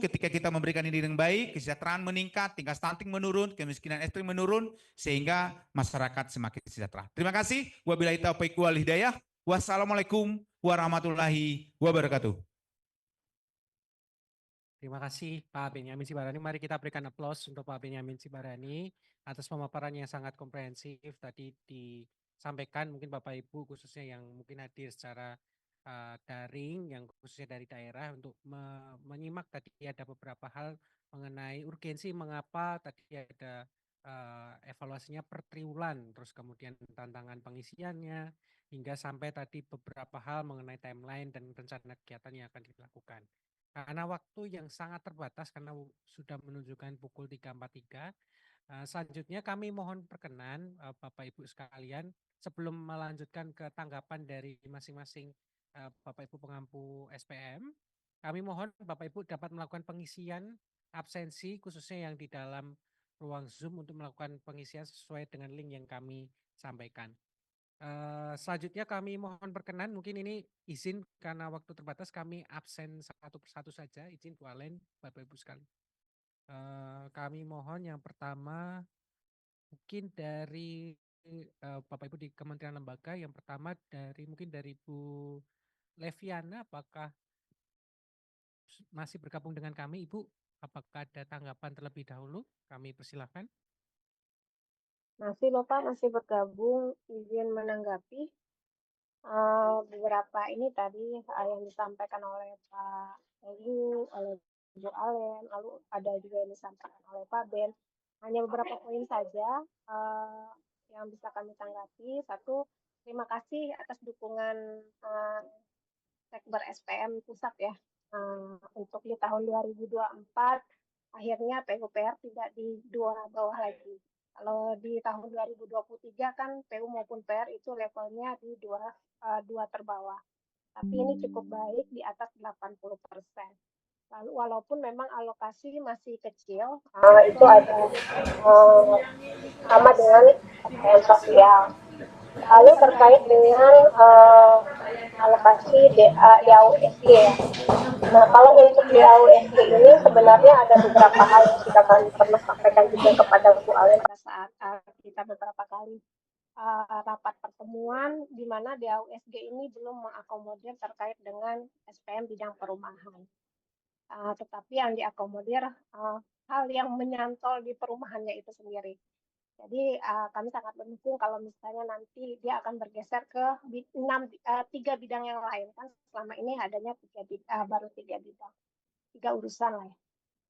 ketika kita memberikan ini dengan baik, kesejahteraan meningkat, tingkat stunting menurun, kemiskinan ekstrim menurun, sehingga masyarakat semakin sejahtera. Terima kasih. Wabillahi taufiq wal hidayah. Wassalamualaikum warahmatullahi wabarakatuh. Terima kasih Pak Benyamin Sibarani. Mari kita berikan aplaus untuk Pak Benyamin Sibarani atas pemaparan yang sangat komprehensif tadi disampaikan. Mungkin Bapak Ibu khususnya yang mungkin hadir secara daring, yang khususnya dari daerah untuk menyimak tadi ada beberapa hal mengenai urgensi mengapa tadi ada evaluasinya per triwulan, terus kemudian tantangan pengisiannya, hingga sampai tadi beberapa hal mengenai timeline dan rencana kegiatan yang akan dilakukan. Karena waktu yang sangat terbatas karena sudah menunjukkan pukul 3.43, selanjutnya kami mohon perkenan Bapak Ibu sekalian sebelum melanjutkan ke tanggapan dari masing-masing Bapak Ibu pengampu SPM, kami mohon Bapak Ibu dapat melakukan pengisian absensi khususnya yang di dalam ruang Zoom untuk melakukan pengisian sesuai dengan link yang kami sampaikan. Selanjutnya kami mohon perkenan, mungkin ini izin karena waktu terbatas kami absen satu persatu saja, izin Bu Alen, Bapak Ibu sekalian. Kami mohon yang pertama mungkin dari Bapak Ibu di Kementerian Lembaga, yang pertama mungkin dari Bu Leviana, apakah masih bergabung dengan kami Ibu? Apakah ada tanggapan terlebih dahulu? Kami persilahkan. Masih Bapak, masih bergabung, izin menanggapi beberapa ini tadi yang disampaikan oleh Pak Egu, oleh Bu Alen, lalu ada juga yang disampaikan oleh Pak Ben. Hanya beberapa poin saja yang bisa kami tanggapi. Satu, terima kasih atas dukungan Sekber SPM Pusat ya untuk di tahun 2024 akhirnya PUPR tidak di dua bawah lagi. Kalau di tahun 2023 kan PU maupun PR itu levelnya di dua terbawah. Tapi ini cukup baik di atas 80%. Lalu walaupun memang alokasi masih kecil, itu ada sama dengan SPM sosial. Lalu terkait dengan alokasi DAUSG ya. Nah, kalau untuk DAUSG ini sebenarnya ada beberapa hal yang sudah kami pernah sampaikan juga kepada Bu Alen pada saat kita beberapa kali rapat pertemuan di mana DAUSG ini belum mengakomodir terkait dengan SPM bidang perumahan. Tetapi yang diakomodir hal yang menyantol di perumahannya itu sendiri. Jadi kami sangat mendukung kalau misalnya nanti dia akan bergeser ke tiga bidang yang lain, kan selama ini adanya baru tiga bidang, tiga urusan lah ya.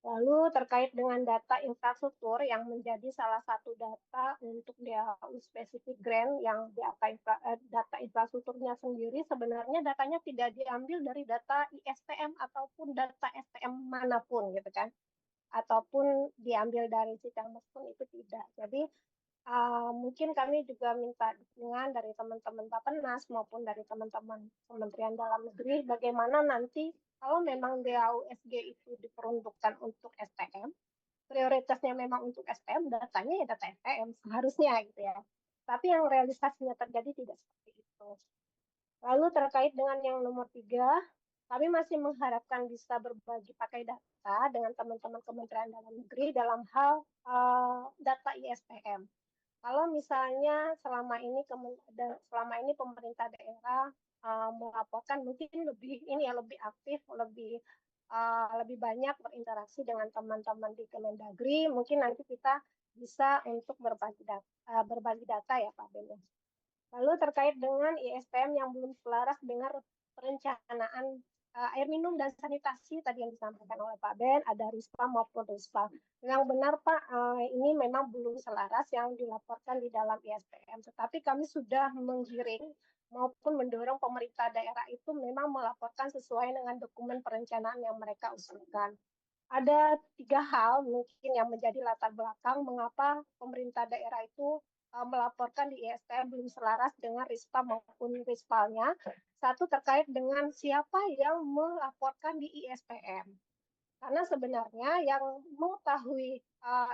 Lalu terkait dengan data infrastruktur yang menjadi salah satu data untuk DAU spesifik grant yang data infrastrukturnya sendiri, sebenarnya datanya tidak diambil dari data ISTM ataupun data STM manapun gitu kan, ataupun diambil dari Cicadas pun itu tidak. Jadi mungkin kami juga minta dukungan dari teman-teman Bappenas maupun dari teman-teman Kementerian Dalam Negeri bagaimana nanti kalau memang DAUSG itu diperuntukkan untuk STM, prioritasnya memang untuk STM, datanya ya data STM seharusnya gitu ya. Tapi yang realisasinya terjadi tidak seperti itu. Lalu terkait dengan yang nomor 3, kami masih mengharapkan bisa berbagi pakai data dengan teman-teman Kementerian Dalam Negeri dalam hal data ISPM. Kalau misalnya selama ini pemerintah daerah melaporkan mungkin lebih aktif, lebih banyak berinteraksi dengan teman-teman di Kemendagri, mungkin nanti kita bisa untuk berbagi data ya Pak Ben. Lalu terkait dengan ISPM yang belum selaras dengan perencanaan air minum dan sanitasi tadi yang disampaikan oleh Pak Ben, ada RISPA maupun RISPA. Yang benar Pak, ini memang belum selaras yang dilaporkan di dalam ISPM, tetapi kami sudah menggiring maupun mendorong pemerintah daerah itu memang melaporkan sesuai dengan dokumen perencanaan yang mereka usulkan. Ada 3 hal mungkin yang menjadi latar belakang mengapa pemerintah daerah itu melaporkan di ISPM belum selaras dengan RISPA maupun RISPAL-nya. Satu terkait dengan siapa yang melaporkan di ISPM. Karena sebenarnya yang mengetahui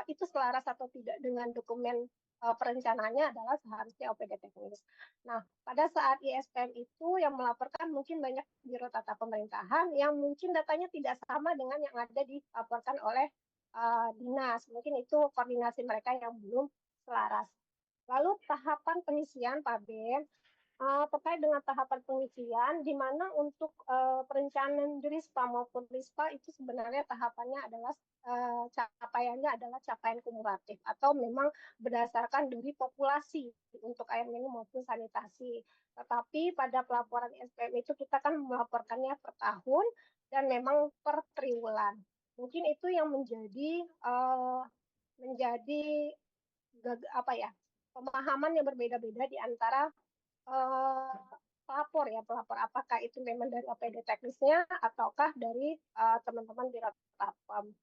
itu selaras atau tidak dengan dokumen perencanaannya adalah seharusnya OPD teknis. Nah, pada saat ISPM itu yang melaporkan mungkin banyak biro tata pemerintahan yang mungkin datanya tidak sama dengan yang ada dilaporkan oleh dinas. Mungkin itu koordinasi mereka yang belum selaras. Lalu tahapan pengisian Pak Ben, terkait dengan tahapan pengisian, di mana untuk perencanaan RISPA maupun RISPA itu sebenarnya tahapannya adalah capaiannya adalah capaian kumulatif atau memang berdasarkan dari populasi untuk air minum maupun sanitasi. Tetapi pada pelaporan SPM itu kita kan melaporkannya per tahun dan memang per triwulan. Mungkin itu yang menjadi apa ya, pemahaman yang berbeda-beda di antara pelapor apakah itu memang dari OPD teknisnya ataukah dari teman-teman di Ratapam.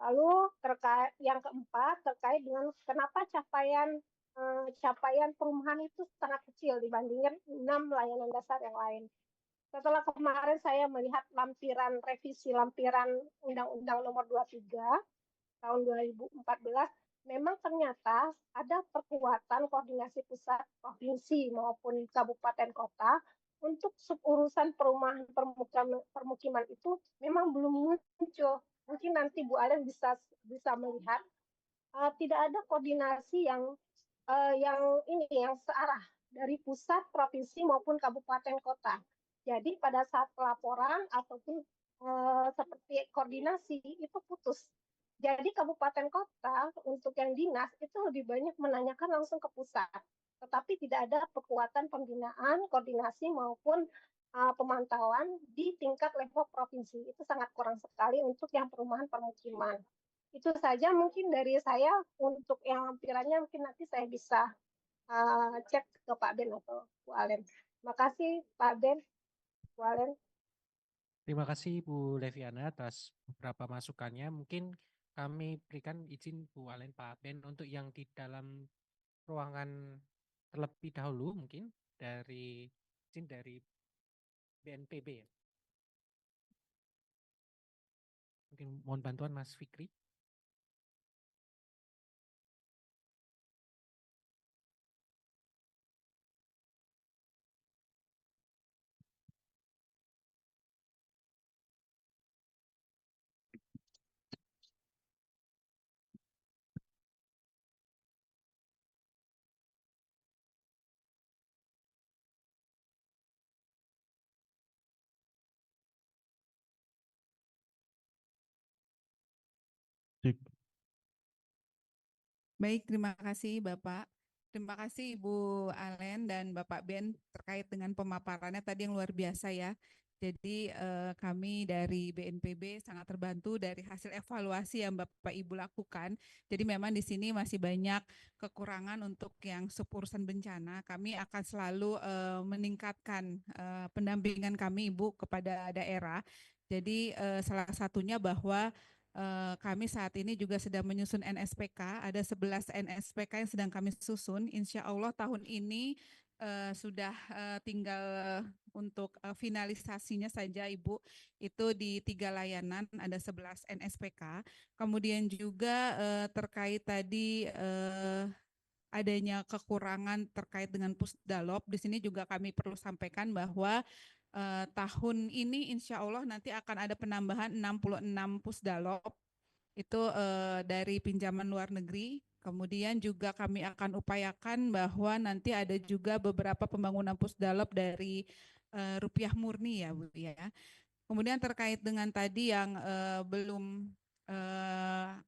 Lalu terkait yang keempat terkait dengan kenapa capaian perumahan itu sangat kecil dibandingkan 6 layanan dasar yang lain. Setelah kemarin saya melihat revisi lampiran Undang-Undang Nomor 23 tahun 2014, memang ternyata ada perkuatan koordinasi pusat, provinsi maupun kabupaten kota untuk urusan perumahan permukiman itu memang belum muncul. Mungkin nanti Bu Alen bisa melihat tidak ada koordinasi yang searah dari pusat, provinsi maupun kabupaten kota. Jadi pada saat pelaporan ataupun seperti koordinasi itu putus. Jadi kabupaten kota untuk yang dinas itu lebih banyak menanyakan langsung ke pusat, tetapi tidak ada kekuatan pembinaan, koordinasi maupun pemantauan di tingkat level provinsi. Itu sangat kurang sekali untuk yang perumahan permukiman. Itu saja mungkin dari saya. Untuk yang lampirannya mungkin nanti saya bisa cek ke Pak Ben atau Bu Alen. Terima kasih Pak Ben, Bu Alen. Terima kasih Bu Leviana atas beberapa masukannya. Mungkin kami berikan izin Bu Alen, Pak Ben untuk yang di dalam ruangan terlebih dahulu mungkin dari izin dari BNPB ya. Mungkin mohon bantuan Mas Fikri. Baik, terima kasih Bapak. Terima kasih Ibu Alen dan Bapak Ben terkait dengan pemaparannya tadi yang luar biasa ya. Jadi kami dari BNPB sangat terbantu dari hasil evaluasi yang Bapak Ibu lakukan. Jadi memang di sini masih banyak kekurangan untuk yang urusan bencana. Kami akan selalu meningkatkan pendampingan kami Ibu kepada daerah. Jadi salah satunya bahwa kami saat ini juga sedang menyusun NSPK, ada 11 NSPK yang sedang kami susun. Insya Allah tahun ini sudah tinggal untuk finalisasinya saja Ibu, itu di 3 layanan ada 11 NSPK. Kemudian juga terkait tadi adanya kekurangan terkait dengan Pusdalop, di sini juga kami perlu sampaikan bahwa tahun ini insya Allah nanti akan ada penambahan 66 Pusdalop itu dari pinjaman luar negeri. Kemudian juga kami akan upayakan bahwa nanti ada juga beberapa pembangunan Pusdalop dari rupiah murni ya Bu ya. Kemudian terkait dengan tadi yang belum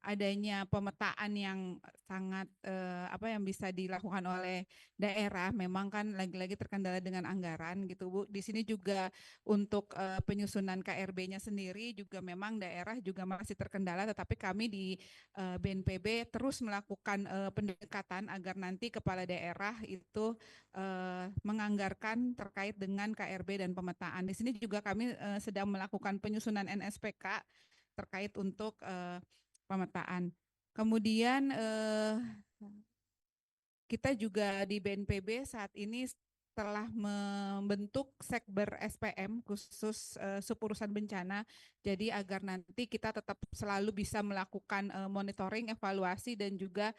adanya pemetaan yang sangat apa yang bisa dilakukan oleh daerah, memang kan lagi-lagi terkendala dengan anggaran gitu Bu. Di sini juga untuk penyusunan KRB-nya sendiri juga memang daerah juga masih terkendala, tetapi kami di BNPB terus melakukan pendekatan agar nanti kepala daerah itu menganggarkan terkait dengan KRB dan pemetaan. Di sini juga kami sedang melakukan penyusunan NSPK terkait untuk pemetaan. Kemudian kita juga di BNPB saat ini telah membentuk Sekber SPM khusus suburusan bencana Jadi agar nanti kita tetap selalu bisa melakukan monitoring, evaluasi dan juga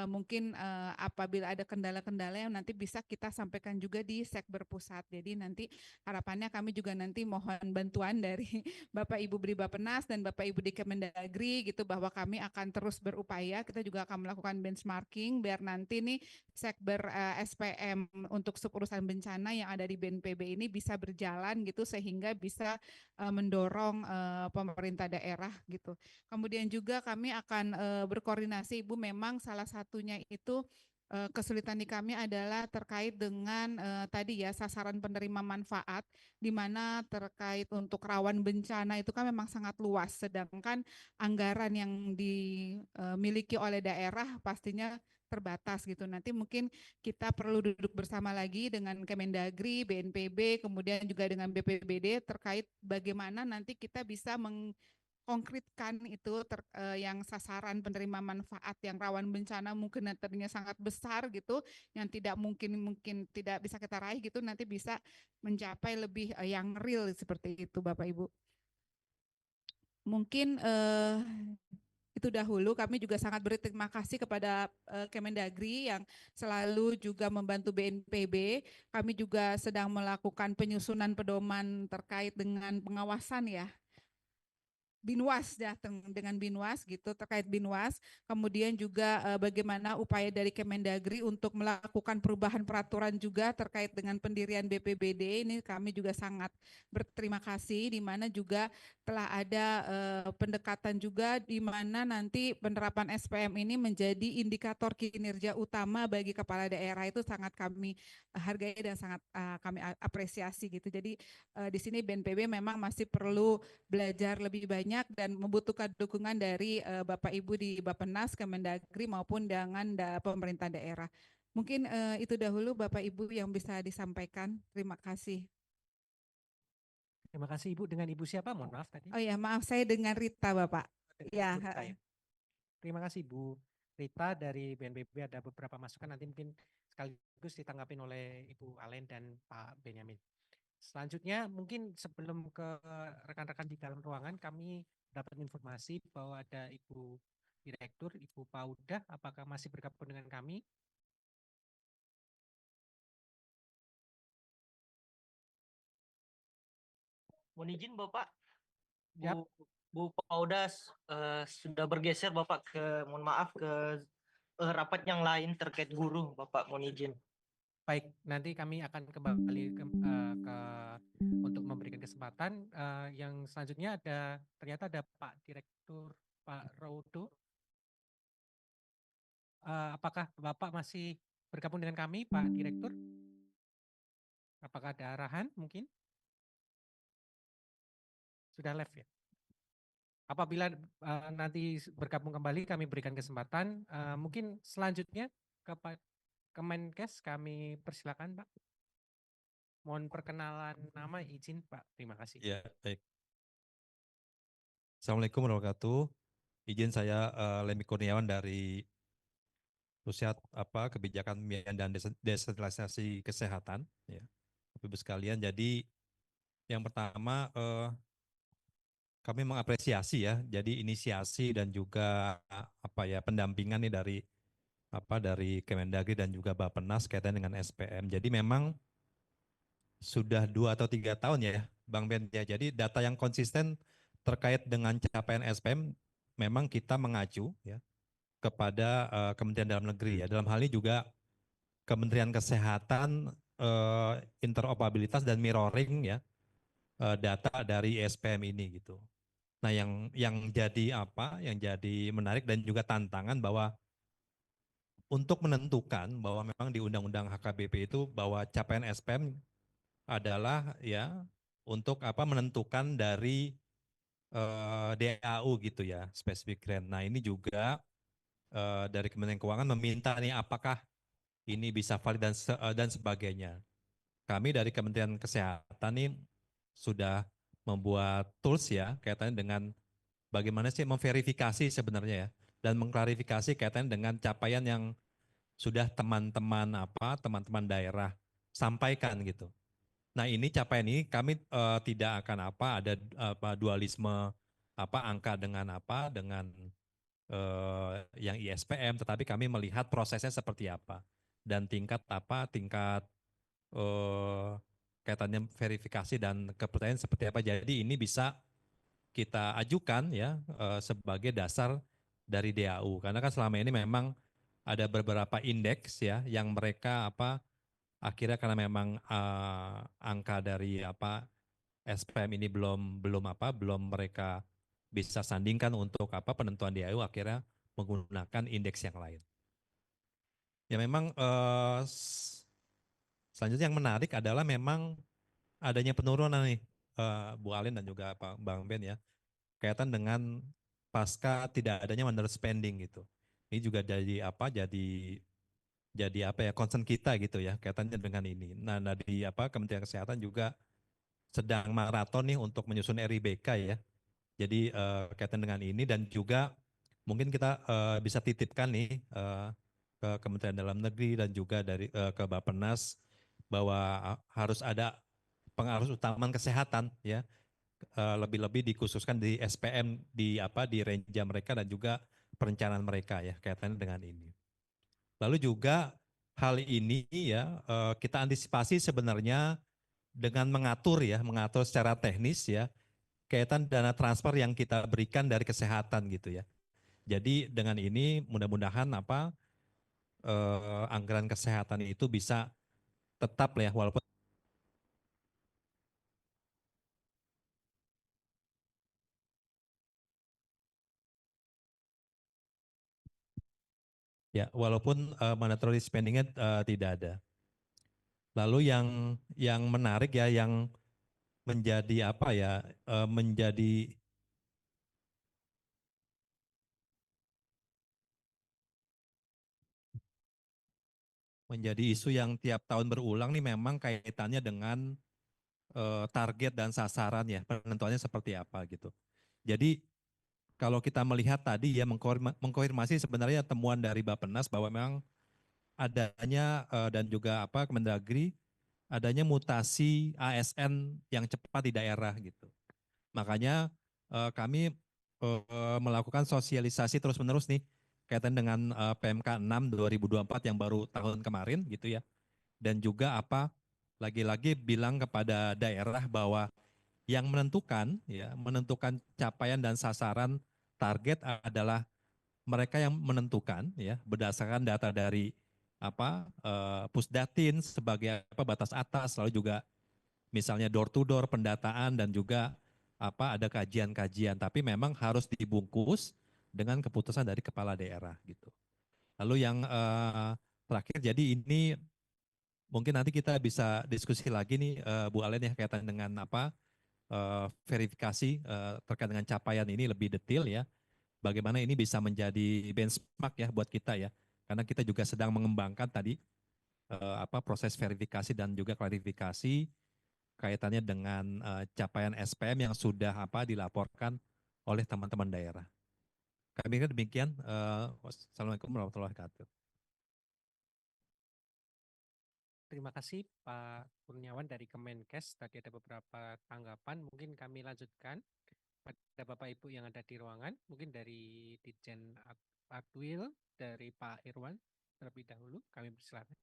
mungkin apabila ada kendala-kendala yang nanti bisa kita sampaikan juga di Sekber Pusat. Jadi nanti harapannya kami juga nanti mohon bantuan dari Bapak Ibu di Bappenas dan Bapak Ibu di Kemendagri gitu, bahwa kami akan terus berupaya, kita juga akan melakukan benchmarking biar nanti nih Sekber SPM untuk suburusan bencana yang ada di BNPB ini bisa berjalan gitu sehingga bisa mendorong pemerintah daerah gitu. Kemudian juga kami akan berkoordinasi, Ibu, memang salah satunya itu kesulitan di kami adalah terkait dengan tadi ya sasaran penerima manfaat, di mana terkait untuk rawan bencana itu kan memang sangat luas, sedangkan anggaran yang dimiliki oleh daerah pastinya terbatas gitu. Nanti mungkin kita perlu duduk bersama lagi dengan Kemendagri, BNPB, kemudian juga dengan BPBD terkait bagaimana nanti kita bisa mengkonkretkan itu yang sasaran penerima manfaat yang rawan bencana mungkin tadinya sangat besar gitu, yang tidak mungkin tidak bisa kita raih gitu, nanti bisa mencapai lebih yang real seperti itu, Bapak Ibu. Mungkin itu dahulu. Kami juga sangat berterima kasih kepada Kemendagri yang selalu juga membantu BNPB. Kami juga sedang melakukan penyusunan pedoman terkait dengan pengawasan ya, Binwas ya, dengan Binwas gitu, terkait Binwas. Kemudian juga bagaimana upaya dari Kemendagri untuk melakukan perubahan peraturan juga terkait dengan pendirian BPBD. Ini kami juga sangat berterima kasih, di mana juga telah ada pendekatan juga di mana nanti penerapan SPM ini menjadi indikator kinerja utama bagi kepala daerah. Itu sangat kami hargai dan sangat kami apresiasi gitu. Jadi di sini BNPB memang masih perlu belajar lebih banyak dan membutuhkan dukungan dari Bapak Ibu di Bappenas, Kemendagri maupun dengan pemerintah daerah. Mungkin itu dahulu Bapak Ibu yang bisa disampaikan. Terima kasih. Terima kasih Ibu. Dengan Ibu siapa? Mohon maaf tadi. Oh ya, maaf, saya dengan Rita, Bapak. Ya. Ibu Rita, ya. Terima kasih Bu Rita dari BNPB. Ada beberapa masukan, nanti mungkin sekaligus ditanggapin oleh Ibu Alen dan Pak Benyamin. Selanjutnya mungkin sebelum ke rekan-rekan di dalam ruangan, kami dapat informasi bahwa ada Ibu Direktur, Ibu Paudah, apakah masih bergabung dengan kami? Mohon izin Bapak, Yap. Bu Paudas sudah bergeser Bapak mohon maaf ke rapat yang lain terkait guru, Bapak mohon izin. Baik, nanti kami akan kembali untuk memberikan kesempatan. Yang selanjutnya ternyata ada Pak Direktur, Pak Raudo. Apakah Bapak masih bergabung dengan kami, Pak Direktur? Apakah ada arahan mungkin? Sudah live ya? Apabila nanti bergabung kembali, kami berikan kesempatan. Mungkin selanjutnya ke Pak Kemenkes, kami persilakan Pak. Mohon perkenalan nama, izin Pak. Terima kasih. Ya, baik. Assalamualaikum warahmatullahi wabarakatuh. Izin saya Lemmy Kurniawan dari Pusat Kebijakan Pembiayaan dan Desentralisasi Kesehatan. Ya, Bapak Ibu sekalian. Jadi yang pertama kami mengapresiasi ya. Jadi inisiasi dan juga pendampingan nih dari Kemendagri dan juga Bappenas kaitan dengan SPM. Jadi memang sudah 2 atau 3 tahun ya Bang Ben ya. Jadi data yang konsisten terkait dengan capaian SPM memang kita mengacu ya kepada Kementerian Dalam Negeri ya. Dalam hal ini juga Kementerian Kesehatan interoperabilitas dan mirroring ya data dari SPM ini gitu. Nah, yang jadi menarik dan juga tantangan bahwa untuk menentukan bahwa memang di Undang-Undang HKBP itu bahwa capaian SPM adalah ya untuk menentukan dari DAU gitu ya, specific grant. Nah, ini juga dari Kementerian Keuangan meminta nih apakah ini bisa valid dan sebagainya. Kami dari Kementerian Kesehatan nih sudah membuat tools ya kaitannya dengan bagaimana sih memverifikasi sebenarnya ya dan mengklarifikasi kaitannya dengan capaian yang sudah teman-teman daerah sampaikan gitu. Nah ini capaian ini kami tidak akan ada dualisme angka dengan yang ISPM, tetapi kami melihat prosesnya seperti apa dan tingkat kaitannya verifikasi dan kepercayaan seperti apa. Jadi ini bisa kita ajukan ya sebagai dasar dari DAU, karena kan selama ini memang ada beberapa indeks ya yang mereka akhirnya karena memang angka dari SPM ini belum mereka bisa sandingkan untuk penentuan DAU, akhirnya menggunakan indeks yang lain. Ya memang selanjutnya yang menarik adalah memang adanya penurunan nih Bu Alin dan juga Pak Bang Ben ya, kaitan dengan pasca tidak adanya mandatory spending gitu. Ini juga jadi concern kita gitu ya kaitannya dengan ini. Nah, dari Kementerian Kesehatan juga sedang maraton nih untuk menyusun RIBK ya. Jadi kaitan dengan ini, dan juga mungkin kita bisa titipkan nih ke Kementerian Dalam Negeri dan juga ke Bappenas bahwa harus ada pengarus utama kesehatan ya, lebih-lebih dikhususkan di SPM di renja mereka dan juga perencanaan mereka ya kaitannya dengan ini. Lalu juga hal ini ya kita antisipasi sebenarnya dengan mengatur secara teknis ya kaitan dana transfer yang kita berikan dari kesehatan gitu ya. Jadi dengan ini mudah-mudahan anggaran kesehatan itu bisa tetap ya, walaupun mandatory spending-nya tidak ada. Lalu yang menarik ya, yang menjadi menjadi isu yang tiap tahun berulang nih, memang kaitannya dengan target dan sasaran ya, penentuannya seperti apa gitu. Jadi kalau kita melihat tadi ya, mengkonfirmasi sebenarnya temuan dari Bappenas bahwa memang adanya dan juga Kemendagri adanya mutasi ASN yang cepat di daerah gitu. Makanya kami melakukan sosialisasi terus-menerus nih kaitan dengan PMK 6 2024 yang baru tahun kemarin gitu ya. Dan juga lagi-lagi bilang kepada daerah bahwa yang menentukan capaian dan sasaran target adalah mereka yang menentukan ya, berdasarkan data dari Pusdatin sebagai batas atas, lalu juga misalnya door to door pendataan, dan juga ada kajian-kajian, tapi memang harus dibungkus dengan keputusan dari kepala daerah gitu. Lalu yang terakhir, jadi ini mungkin nanti kita bisa diskusi lagi nih Bu Alen ya kaitan dengan verifikasi terkait dengan capaian ini lebih detail ya. Bagaimana ini bisa menjadi benchmark ya buat kita ya. Karena kita juga sedang mengembangkan tadi proses verifikasi dan juga klarifikasi kaitannya dengan capaian SPM yang sudah dilaporkan oleh teman-teman daerah. Kami kira demikian. Wassalamualaikum warahmatullahi wabarakatuh. Terima kasih Pak Kurniawan dari Kemenkes. Tadi ada beberapa tanggapan, mungkin kami lanjutkan pada Bapak Ibu yang ada di ruangan. Mungkin dari Ditjen Aktuil, dari Pak Irwan terlebih dahulu, kami persilakan.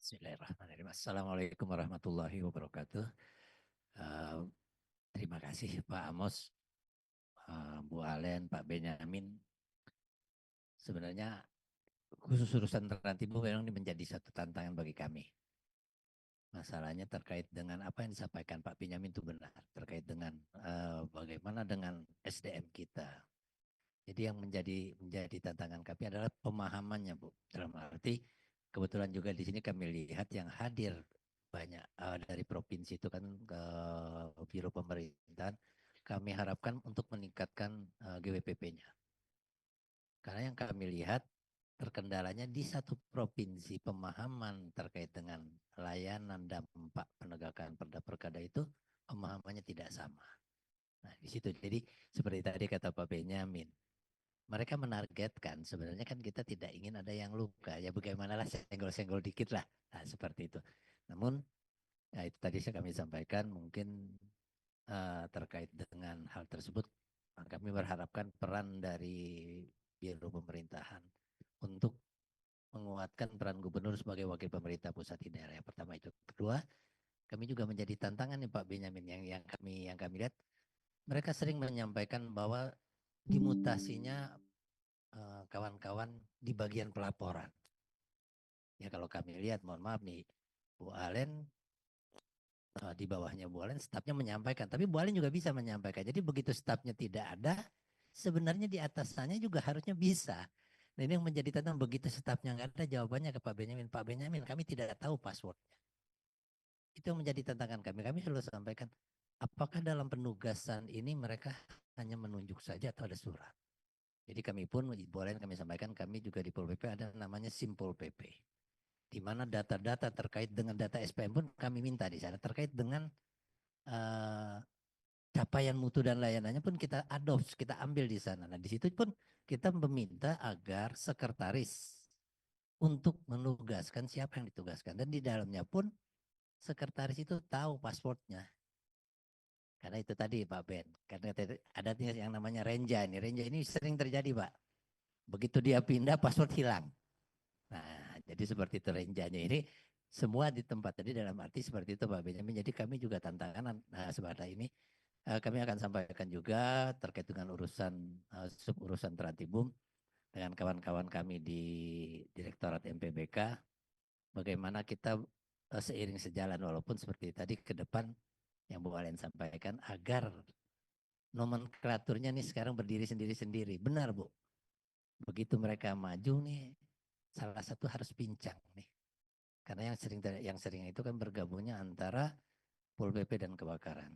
Bismillahirrahmanirrahim. Assalamualaikum warahmatullahi wabarakatuh. Terima kasih Pak Amos, Bu Alen, Pak Benyamin. Sebenarnya khusus urusan Trans-Timur memang ini menjadi satu tantangan bagi kami. Masalahnya terkait dengan apa yang disampaikan Pak Benyamin itu benar, terkait dengan bagaimana dengan SDM kita. Jadi yang menjadi tantangan kami adalah pemahamannya, Bu. Dalam arti kebetulan juga di sini kami lihat yang hadir banyak dari provinsi itu kan ke biro pemerintahan. Kami harapkan untuk meningkatkan GWPP-nya. Karena yang kami lihat terkendalanya di satu provinsi pemahaman terkait dengan layanan dampak penegakan perda perkada itu pemahamannya tidak sama. Nah, di situ. Jadi seperti tadi kata Pak Benyamin, mereka menargetkan sebenarnya kan kita tidak ingin ada yang luka ya bagaimanalah senggol-senggol dikit lah. Nah, seperti itu. Namun ya itu tadi kami sampaikan mungkin terkait dengan hal tersebut kami berharapkan peran dari Biro Pemerintahan untuk menguatkan peran gubernur sebagai wakil pemerintah pusat di daerah. Yang pertama itu. Kedua, kami juga menjadi tantangan nih Pak Benyamin yang kami lihat mereka sering menyampaikan bahwa dimutasinya kawan-kawan di bagian pelaporan. Ya kalau kami lihat, mohon maaf nih, Bu Alen di bawahnya Bu Alen, stafnya menyampaikan. Tapi Bu Alen juga bisa menyampaikan. Jadi begitu stafnya tidak ada, sebenarnya di atasannya juga harusnya bisa. Nah ini yang menjadi tantangan begitu stafnya nggak ada jawabannya ke Pak Benyamin. Pak Benyamin kami tidak tahu passwordnya. Itu yang menjadi tantangan kami. Kami selalu sampaikan, apakah dalam penugasan ini mereka hanya menunjuk saja atau ada surat? Jadi kami pun boleh kami sampaikan kami juga di Pol PP ada namanya Simpol PP. Di mana data-data terkait dengan data SPM pun kami minta di sana terkait dengan capaian mutu dan layanannya pun kita adopt, kita ambil di sana. Nah, di situ pun kita meminta agar sekretaris untuk menugaskan siapa yang ditugaskan dan di dalamnya pun sekretaris itu tahu passwordnya. Karena itu tadi Pak Ben, karena ada yang namanya Renja ini. Renja ini sering terjadi Pak. Begitu dia pindah password hilang. Nah, jadi seperti itu Renjanya ini semua di tempat tadi dalam arti seperti itu Pak Benjamin. Jadi kami juga tantangan seperti ini. Kami akan sampaikan juga terkait dengan urusan Trantibum dengan kawan-kawan kami di Direktorat MPBK. Bagaimana kita seiring sejalan walaupun seperti tadi ke depan yang Bu Alen sampaikan agar nomenklaturnya nih sekarang berdiri sendiri-sendiri. Benar Bu. Begitu mereka maju nih salah satu harus pincang nih. Karena yang sering itu kan bergabungnya antara Pol PP dan kebakaran.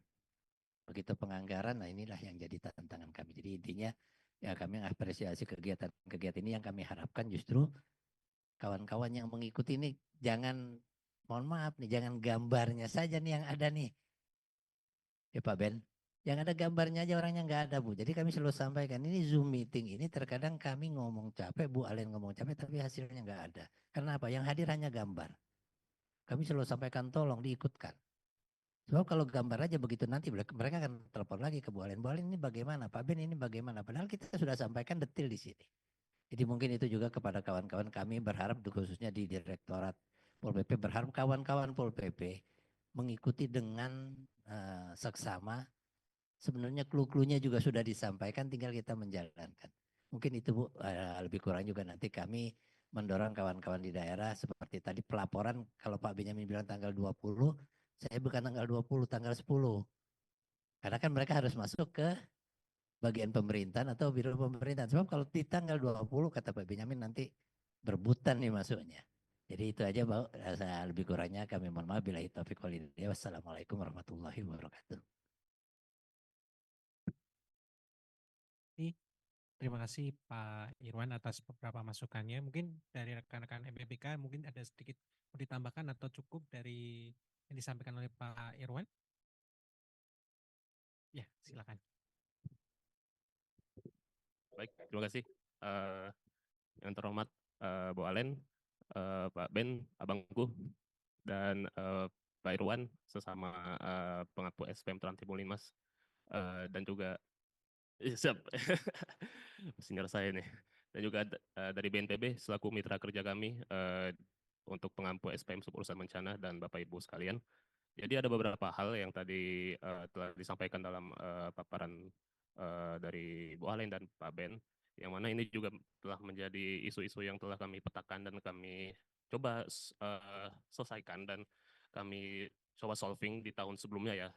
Begitu penganggaran, nah inilah yang jadi tantangan kami. Jadi intinya ya kami mengapresiasi kegiatan ini yang kami harapkan justru kawan-kawan yang mengikuti ini jangan, mohon maaf nih, jangan gambarnya saja nih yang ada nih. Ya Pak Ben, yang ada gambarnya aja orangnya nggak ada Bu. Jadi kami selalu sampaikan ini Zoom meeting ini terkadang kami ngomong capek, Bu Alen ngomong capek tapi hasilnya nggak ada. Karena apa? Yang hadir hanya gambar. Kami selalu sampaikan tolong diikutkan. Sebab kalau gambar aja begitu nanti mereka akan telepon lagi ke Bu Alen. Bu Alen ini bagaimana? Pak Ben ini bagaimana? Padahal kita sudah sampaikan detail di sini. Jadi mungkin itu juga kepada kawan-kawan kami berharap khususnya di Direktorat Pol PP berharap kawan-kawan Pol PP mengikuti dengan seksama. Sebenarnya clue-cluenya juga sudah disampaikan, tinggal kita menjalankan. Mungkin itu Bu, lebih kurang juga nanti kami mendorong kawan-kawan di daerah seperti tadi pelaporan kalau Pak Benyamin bilang tanggal 20, saya bukan tanggal 20, tanggal 10. Karena kan mereka harus masuk ke bagian pemerintahan atau biro pemerintahan. Sebab kalau di tanggal 20 kata Pak Benyamin nanti berebutan nih masuknya. Jadi itu aja Pak, lebih kurangnya kami mohon maaf bila taufiq wal hidayah. Wassalamualaikum warahmatullahi wabarakatuh. Terima kasih Pak Irwan atas beberapa masukannya. Mungkin dari rekan-rekan MPBK mungkin ada sedikit mau ditambahkan atau cukup dari yang disampaikan oleh Pak Irwan? Ya, silakan. Baik, terima kasih. Yang terhormat Bu Alen, Pak Ben, Abangku, dan Pak Irwan sesama pengapu SPM Trantibum Linmas, dan juga siap senior saya nih, dan juga dari BNPB selaku mitra kerja kami untuk pengampu SPM Suburusan Bencana dan Bapak Ibu sekalian. Jadi ada beberapa hal yang tadi telah disampaikan dalam paparan dari Bu Alen dan Pak Ben, yang mana ini juga telah menjadi isu-isu yang telah kami petakan dan kami coba selesaikan dan kami coba solving di tahun sebelumnya ya,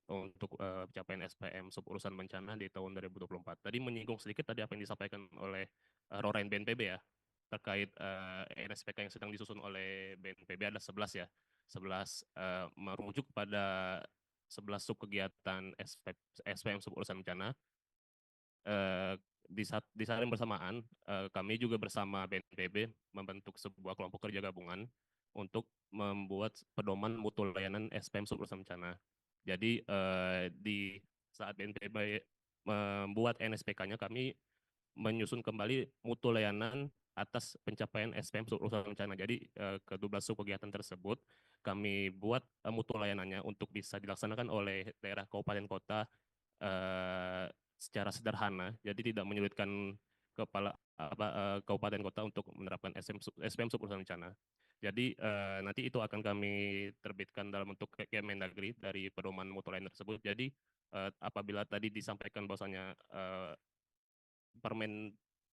untuk pencapaian SPM Suburusan Bencana di tahun 2024. Tadi menyinggung sedikit tadi apa yang disampaikan oleh Rorain BNPB ya, terkait NSPK yang sedang disusun oleh BNPB ada 11 ya. 11 merujuk pada 11 sub kegiatan SPM Suburusan Bencana. Di saat yang bersamaan, kami juga bersama BNPB membentuk sebuah kelompok kerja gabungan untuk membuat pedoman mutu layanan SPM Suburusan Bencana. Jadi di saat BNPB membuat NSPK-nya, kami menyusun kembali mutu layanan atas pencapaian SPM urusan bencana. Jadi ke-12 kegiatan tersebut kami buat mutu layanannya untuk bisa dilaksanakan oleh daerah kabupaten kota secara sederhana. Jadi tidak menyulitkan kepala kabupaten kota untuk menerapkan SPM urusan bencana. Jadi nanti itu akan kami terbitkan dalam bentuk Kemendagri dari pedoman mutu layanan tersebut. Jadi apabila tadi disampaikan bahwasanya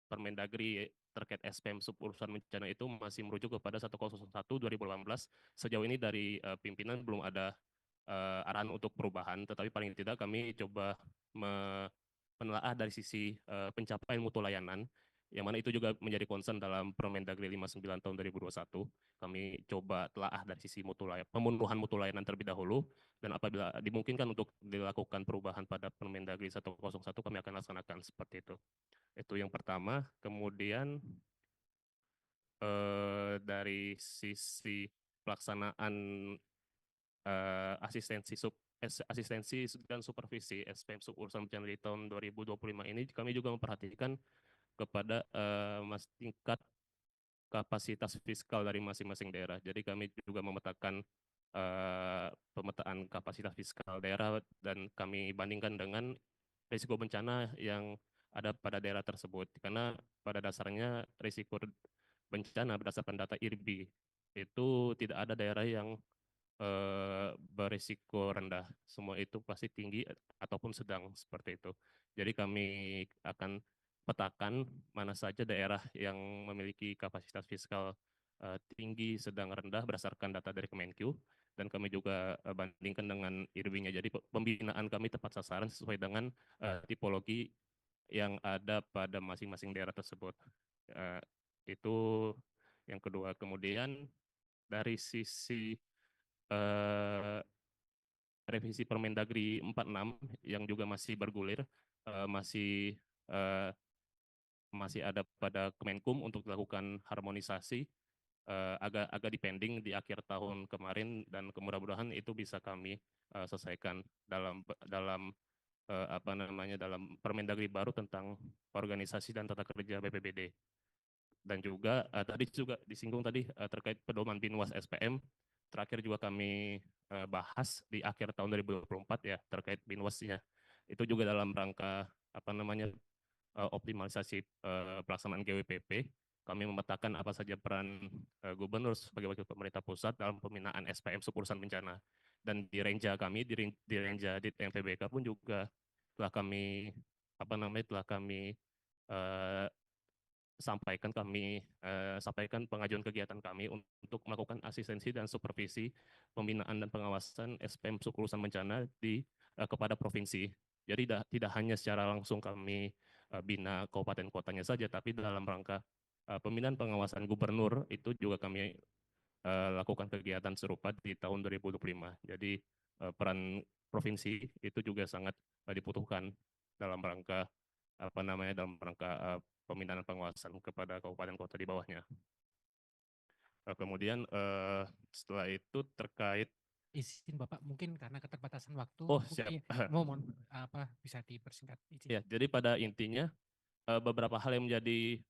Permendagri terkait SPM urusan bencana itu masih merujuk kepada 101 2018. Sejauh ini dari pimpinan belum ada arahan untuk perubahan, tetapi paling tidak kami coba menelaah dari sisi pencapaian mutu layanan, yang mana itu juga menjadi concern dalam Permendagri 59 tahun 2021. Kami coba telaah dari sisi pemenuhan mutu layanan terlebih dahulu, dan apabila dimungkinkan untuk dilakukan perubahan pada Permendagri 101, kami akan laksanakan seperti itu. Itu yang pertama. Kemudian dari sisi pelaksanaan asistensi dan supervisi SPM urusan bencana di tahun 2025 ini, kami juga memperhatikan kepada tingkat kapasitas fiskal dari masing-masing daerah. Jadi kami juga memetakan pemetaan kapasitas fiskal daerah dan kami bandingkan dengan risiko bencana yang ada pada daerah tersebut. Karena pada dasarnya risiko bencana berdasarkan data IRBI itu tidak ada daerah yang berisiko rendah. Semua itu pasti tinggi ataupun sedang seperti itu. Jadi kami akan petakan mana saja daerah yang memiliki kapasitas fiskal tinggi, sedang, rendah berdasarkan data dari Kemenkyu, dan kami juga bandingkan dengan IRBI-nya. Jadi pembinaan kami tepat sasaran sesuai dengan tipologi yang ada pada masing-masing daerah tersebut. Itu yang kedua. Kemudian dari sisi revisi Permendagri 46 yang juga masih bergulir, masih ada pada Kemenkum untuk dilakukan harmonisasi, agak dipending di akhir tahun kemarin, dan mudah-mudahan itu bisa kami selesaikan dalam dalam Permendagri baru tentang organisasi dan tata kerja BPBD. Dan juga tadi juga disinggung tadi terkait pedoman Binwas SPM, terakhir juga kami bahas di akhir tahun 2024 ya terkait Binwasnya. Itu juga dalam rangka optimalisasi pelaksanaan GWPP. Kami memetakan apa saja peran gubernur sebagai wakil pemerintah pusat dalam pembinaan SPM urusan bencana. Dan di Renja kami, di Renja di MPBK pun juga telah kami sampaikan pengajuan kegiatan kami untuk melakukan asistensi dan supervisi pembinaan dan pengawasan SPM urusan bencana kepada provinsi. Jadi tidak hanya secara langsung kami bina kabupaten kotanya saja, tapi dalam rangka pembinaan pengawasan gubernur itu juga kami lakukan kegiatan serupa di tahun 2025. Jadi peran provinsi itu juga sangat dibutuhkan dalam rangka pembinaan pengawasan kepada kabupaten kota di bawahnya. Kemudian setelah itu terkait Izin Bapak, mungkin karena keterbatasan waktu, siap. mohon bisa dipersingkat izin. Ya, jadi pada intinya beberapa hal yang menjadi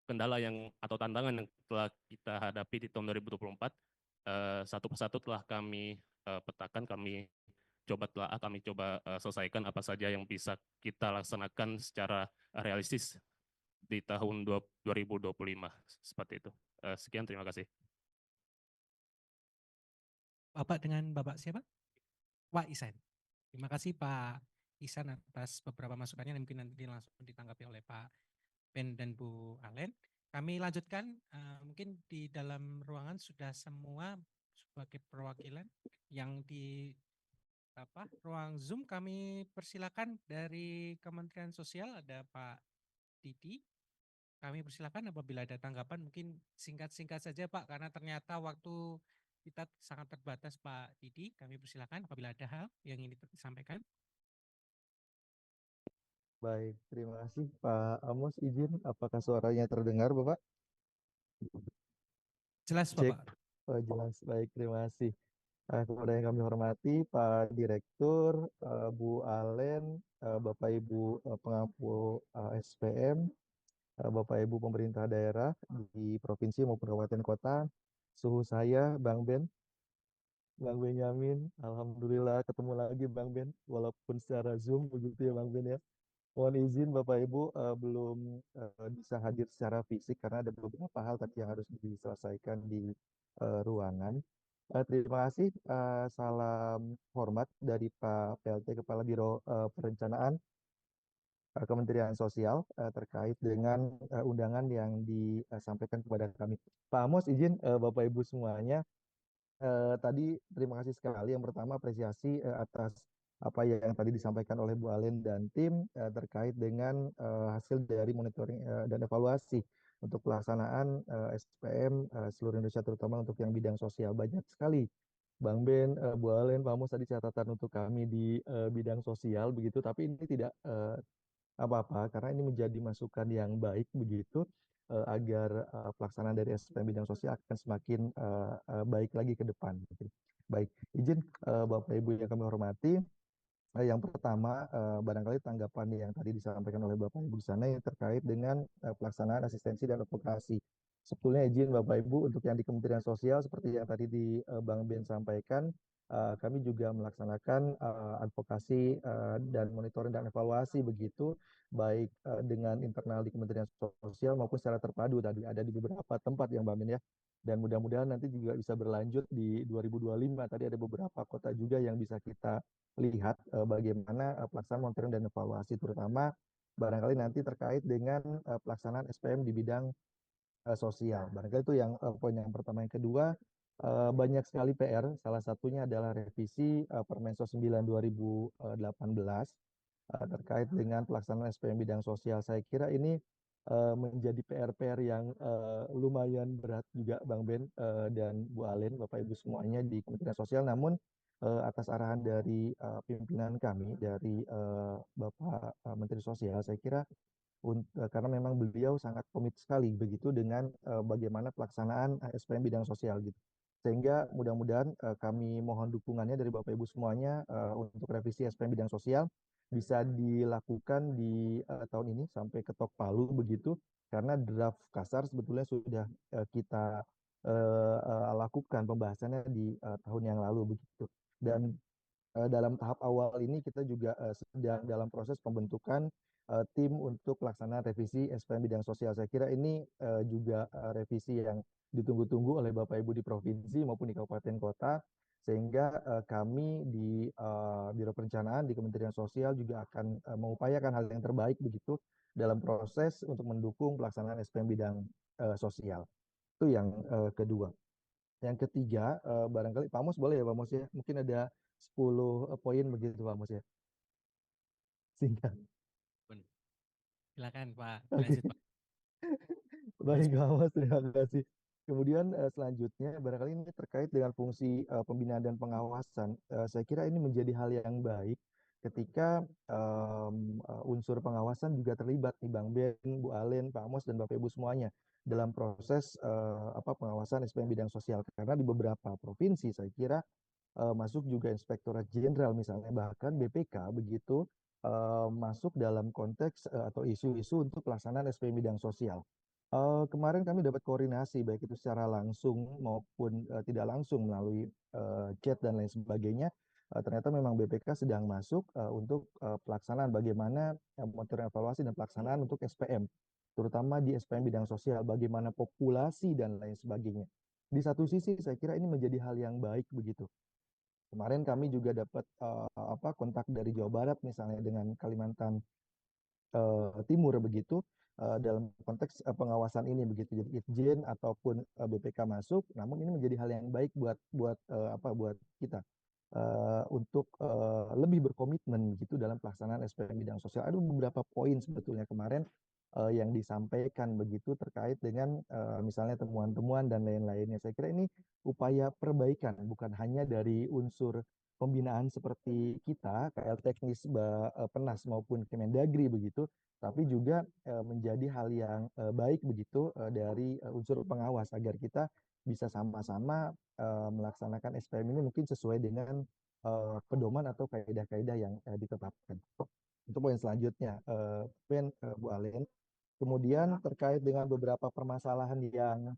kendala atau tantangan yang telah kita hadapi di tahun 2024 satu persatu telah kami petakan, kami coba selesaikan apa saja yang bisa kita laksanakan secara realistis di tahun 2025 seperti itu. Sekian, terima kasih. Bapak dengan Bapak siapa? Pak Isan. Terima kasih Pak Isan atas beberapa masukannya yang mungkin nanti langsung ditanggapi oleh Pak Ben dan Bu Alen. Kami lanjutkan, mungkin di dalam ruangan sudah semua sebagai perwakilan yang di ruang Zoom. Kami persilakan dari Kementerian Sosial ada Pak Didi. Kami persilakan apabila ada tanggapan, mungkin singkat-singkat saja Pak, karena ternyata waktu kita sangat terbatas Pak Didi. Kami persilakan apabila ada hal yang ingin disampaikan. Baik, terima kasih Pak Amos. Izin, apakah suaranya terdengar Bapak? Jelas Cek. Bapak. Oh, jelas, baik, terima kasih. Kepada yang kami hormati Pak Direktur, Bu Alen, Bapak Ibu pengampu SPM, Bapak Ibu pemerintah daerah di provinsi maupun kabupaten kota, suhu saya Bang Bang Benyamin, alhamdulillah ketemu lagi Bang Ben, walaupun secara Zoom begitu ya Bang Ben ya. Mohon izin Bapak Ibu belum bisa hadir secara fisik karena ada beberapa hal tadi yang harus diselesaikan di ruangan. Terima kasih. Salam hormat dari Pak PLT Kepala Biro Perencanaan Kementerian Sosial terkait dengan undangan yang disampaikan kepada kami. Pak Amos, izin Bapak Ibu semuanya. Tadi terima kasih sekali. Yang pertama apresiasi atas apa yang tadi disampaikan oleh Bu Alen dan tim terkait dengan hasil dari monitoring dan evaluasi untuk pelaksanaan SPM seluruh Indonesia terutama untuk yang bidang sosial. Banyak sekali Bang Ben, Bu Alen, Pak Amos tadi catatan untuk kami di bidang sosial begitu, tapi ini tidak apa-apa karena ini menjadi masukan yang baik begitu agar pelaksanaan dari SPM bidang sosial akan semakin baik lagi ke depan. Baik, izin Bapak Ibu yang kami hormati, yang pertama barangkali tanggapan yang tadi disampaikan oleh Bapak Ibu di sana yang terkait dengan pelaksanaan asistensi dan advokasi. Sebetulnya izin Bapak Ibu untuk yang di Kementerian Sosial seperti yang tadi di Bang Ben sampaikan, kami juga melaksanakan advokasi dan monitoring dan evaluasi begitu baik dengan internal di Kementerian Sosial maupun secara terpadu tadi ada di beberapa tempat yang Bang Ben ya. Dan mudah-mudahan nanti juga bisa berlanjut di 2025. Tadi ada beberapa kota juga yang bisa kita lihat bagaimana pelaksanaan monitoring dan evaluasi terutama barangkali nanti terkait dengan pelaksanaan SPM di bidang sosial. Barangkali itu yang poin yang pertama. Yang kedua, banyak sekali PR. Salah satunya adalah revisi Permensos 9 2018 terkait dengan pelaksanaan SPM bidang sosial. Saya kira ini menjadi PR-PR yang lumayan berat juga Bang Ben dan Bu Alen, Bapak Ibu semuanya di Kementerian Sosial. Namun atas arahan dari pimpinan kami, dari Bapak Menteri Sosial, saya kira karena memang beliau sangat komit sekali begitu dengan bagaimana pelaksanaan SPM bidang sosial gitu. Sehingga mudah-mudahan kami mohon dukungannya dari Bapak Ibu semuanya untuk revisi SPM bidang sosial bisa dilakukan di tahun ini sampai ketok palu begitu karena draft kasar sebetulnya sudah kita lakukan pembahasannya di tahun yang lalu begitu. Dan dalam tahap awal ini kita juga sedang dalam proses pembentukan tim untuk pelaksanaan revisi SPM bidang sosial. Saya kira ini juga revisi yang ditunggu-tunggu oleh Bapak Ibu di provinsi maupun di kabupaten kota, sehingga kami di Biro Perencanaan di Kementerian Sosial juga akan mengupayakan hal yang terbaik begitu dalam proses untuk mendukung pelaksanaan SPM bidang sosial. Itu yang kedua. Yang ketiga, barangkali Pak Amos boleh ya Pak Amos ya, mungkin ada 10 poin begitu Pak Amos ya. Singkat. Silakan Pak, Oke. lanjut Pak. Baik Pak Amos, terima kasih. Kemudian selanjutnya barangkali ini terkait dengan fungsi pembinaan dan pengawasan. Saya kira ini menjadi hal yang baik ketika unsur pengawasan juga terlibat nih Bang Ben, Bu Alen, Pak Amos dan Bapak Ibu semuanya dalam proses pengawasan SPM bidang sosial. Karena di beberapa provinsi saya kira masuk juga Inspektorat Jenderal misalnya bahkan BPK begitu masuk dalam konteks atau isu-isu untuk pelaksanaan SPM bidang sosial. Kemarin kami dapat koordinasi baik itu secara langsung maupun tidak langsung melalui chat dan lain sebagainya. Ternyata memang BPK sedang masuk untuk pelaksanaan bagaimana monitoring evaluasi dan pelaksanaan untuk SPM, terutama di SPM bidang sosial, bagaimana populasi dan lain sebagainya. Di satu sisi saya kira ini menjadi hal yang baik begitu. Kemarin kami juga dapat kontak dari Jawa Barat misalnya dengan Kalimantan Timur begitu dalam konteks pengawasan ini begitu. Jadi Itjen ataupun BPK masuk, namun ini menjadi hal yang baik buat kita untuk lebih berkomitmen gitu dalam pelaksanaan SPM bidang sosial. Ada beberapa poin sebetulnya kemarin yang disampaikan begitu terkait dengan misalnya temuan-temuan dan lain-lainnya. Saya kira ini upaya perbaikan bukan hanya dari unsur pembinaan seperti kita, KL Teknis Penas maupun Kemendagri begitu, tapi juga menjadi hal yang baik begitu dari unsur pengawas agar kita bisa sama-sama melaksanakan SPM ini mungkin sesuai dengan pedoman atau kaidah-kaidah yang ditetapkan. Untuk poin selanjutnya, Bu Alen, kemudian terkait dengan beberapa permasalahan yang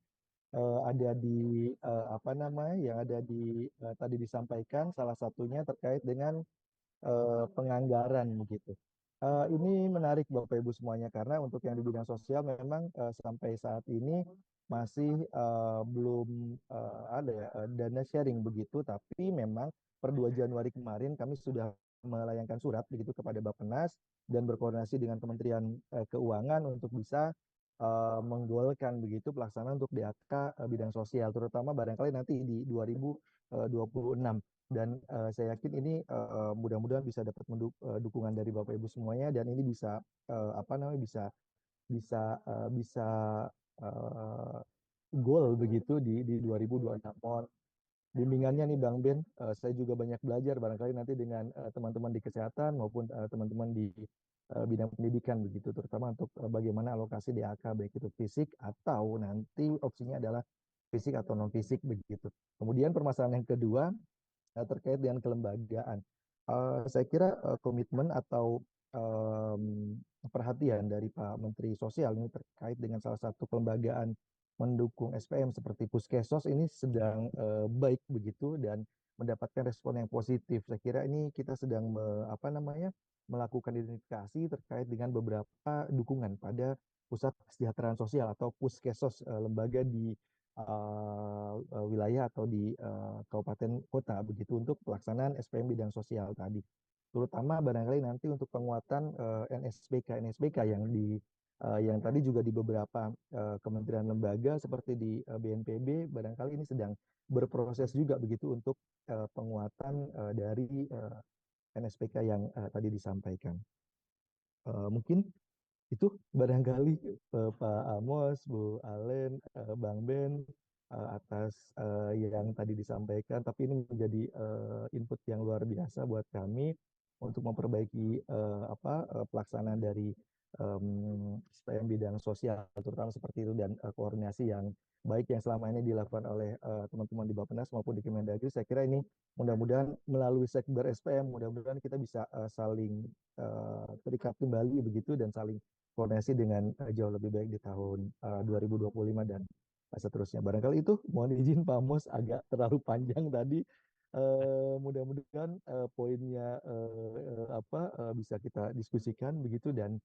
ada di apa namanya, yang ada di tadi disampaikan, salah satunya terkait dengan penganggaran begitu. Ini menarik Bapak Ibu semuanya karena untuk yang di bidang sosial memang sampai saat ini masih belum ada ya dana sharing begitu, tapi memang per 2 Januari kemarin kami sudah melayangkan surat begitu kepada Bappenas dan berkoordinasi dengan Kementerian Keuangan untuk bisa menggolkan begitu pelaksanaan untuk DAK bidang sosial, terutama barangkali nanti di 2026. Dan saya yakin ini mudah-mudahan bisa dapat dukungan dari Bapak Ibu semuanya dan ini bisa apa namanya bisa goal begitu di 2026. Mohon bimbingannya nih Bang Ben. Saya juga banyak belajar barangkali nanti dengan teman-teman di kesehatan maupun teman-teman di bidang pendidikan begitu, terutama untuk bagaimana alokasi DAK baik itu fisik atau nanti opsinya adalah fisik atau non fisik begitu. Kemudian permasalahan yang kedua terkait dengan kelembagaan. Saya kira komitmen atau perhatian dari Pak Menteri Sosial ini terkait dengan salah satu kelembagaan mendukung SPM seperti Puskesos ini sedang baik begitu dan mendapatkan respon yang positif. Saya kira ini kita sedang melakukan identifikasi terkait dengan beberapa dukungan pada pusat kesejahteraan sosial atau Puskesos lembaga di wilayah atau di kabupaten kota begitu untuk pelaksanaan SPM bidang sosial tadi, terutama barangkali nanti untuk penguatan NSBK yang tadi juga di beberapa kementerian lembaga seperti di BNPB barangkali ini sedang berproses juga begitu untuk penguatan dari NSBK yang tadi disampaikan. Mungkin itu barangkali Pak Amos, Bu Alen, Bang Ben atas yang tadi disampaikan, tapi ini menjadi input yang luar biasa buat kami untuk memperbaiki pelaksanaan dari SPM bidang sosial terutama seperti itu dan koordinasi yang baik yang selama ini dilakukan oleh teman-teman di Bappenas maupun di Kemendagri. Saya kira ini mudah-mudahan melalui Sekber SPM mudah-mudahan kita bisa saling terikat kembali begitu dan saling koordinasi dengan jauh lebih baik di tahun 2025 dan seterusnya. Barangkali itu mohon izin Pak Amos agak terlalu panjang tadi. Mudah-mudahan poinnya bisa kita diskusikan begitu dan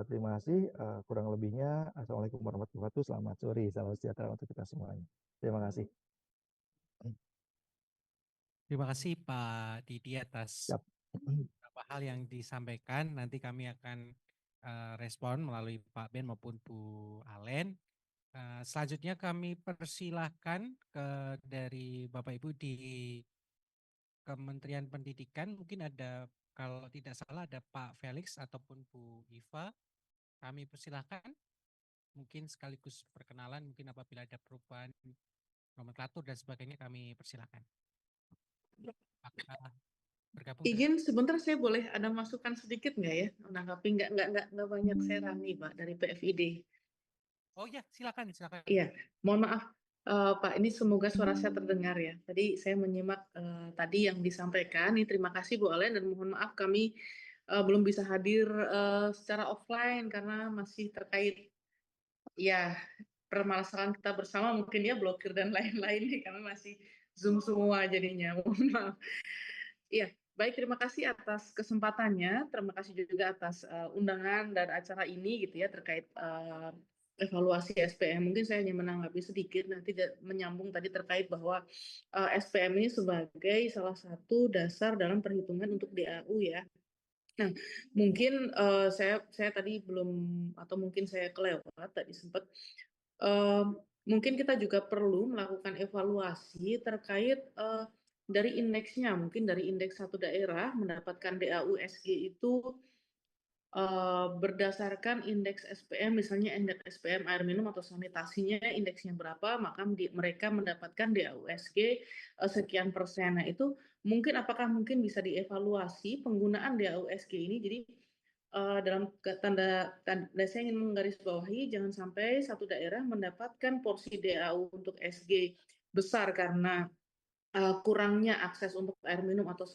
terima kasih. Kurang lebihnya Assalamualaikum warahmatullahi wabarakatuh. Selamat sore, salam sejahtera untuk kita semuanya. Terima kasih. Terima kasih Pak Didi atas beberapa hal yang disampaikan. Nanti kami akan respon melalui Pak Ben maupun Bu Alen. Selanjutnya kami persilahkan dari Bapak Ibu di Kementerian Pendidikan. Mungkin ada, kalau tidak salah ada Pak Felix ataupun Bu Iva. Kami persilahkan. Mungkin sekaligus perkenalan, mungkin apabila ada perubahan nomenklatur dan sebagainya kami persilahkan. Bergabung. Izin sebentar, saya boleh ada masukan sedikit nggak ya? Menanggapi nggak banyak saya Rani Pak dari PFID. Oh ya, silakan. Iya, mohon maaf Pak, ini semoga suara saya terdengar ya. Tadi saya menyimak tadi yang disampaikan. Ini terima kasih Bu Alen dan mohon maaf kami belum bisa hadir secara offline karena masih terkait ya permasalahan kita bersama mungkin ya blokir dan lain-lain. Kami masih Zoom semua jadinya. Mohon maaf. Iya. Baik, terima kasih atas kesempatannya. Terima kasih juga atas undangan dan acara ini gitu ya terkait evaluasi SPM. Mungkin saya hanya menanggapi sedikit nanti menyambung tadi terkait bahwa SPM ini sebagai salah satu dasar dalam perhitungan untuk DAU ya. Nah, mungkin saya tadi belum atau mungkin saya kelewat tadi sempat mungkin kita juga perlu melakukan evaluasi terkait dari indeksnya, mungkin dari indeks satu daerah mendapatkan DAU SG itu berdasarkan indeks SPM, misalnya indeks SPM air minum atau sanitasinya indeksnya berapa, maka mereka mendapatkan DAUSG sekian persen. Nah, itu mungkin apakah mungkin bisa dievaluasi penggunaan DAUSG ini. Jadi dalam tanda saya ingin menggarisbawahi jangan sampai satu daerah mendapatkan porsi DAU untuk SG besar karena kurangnya akses untuk air minum atau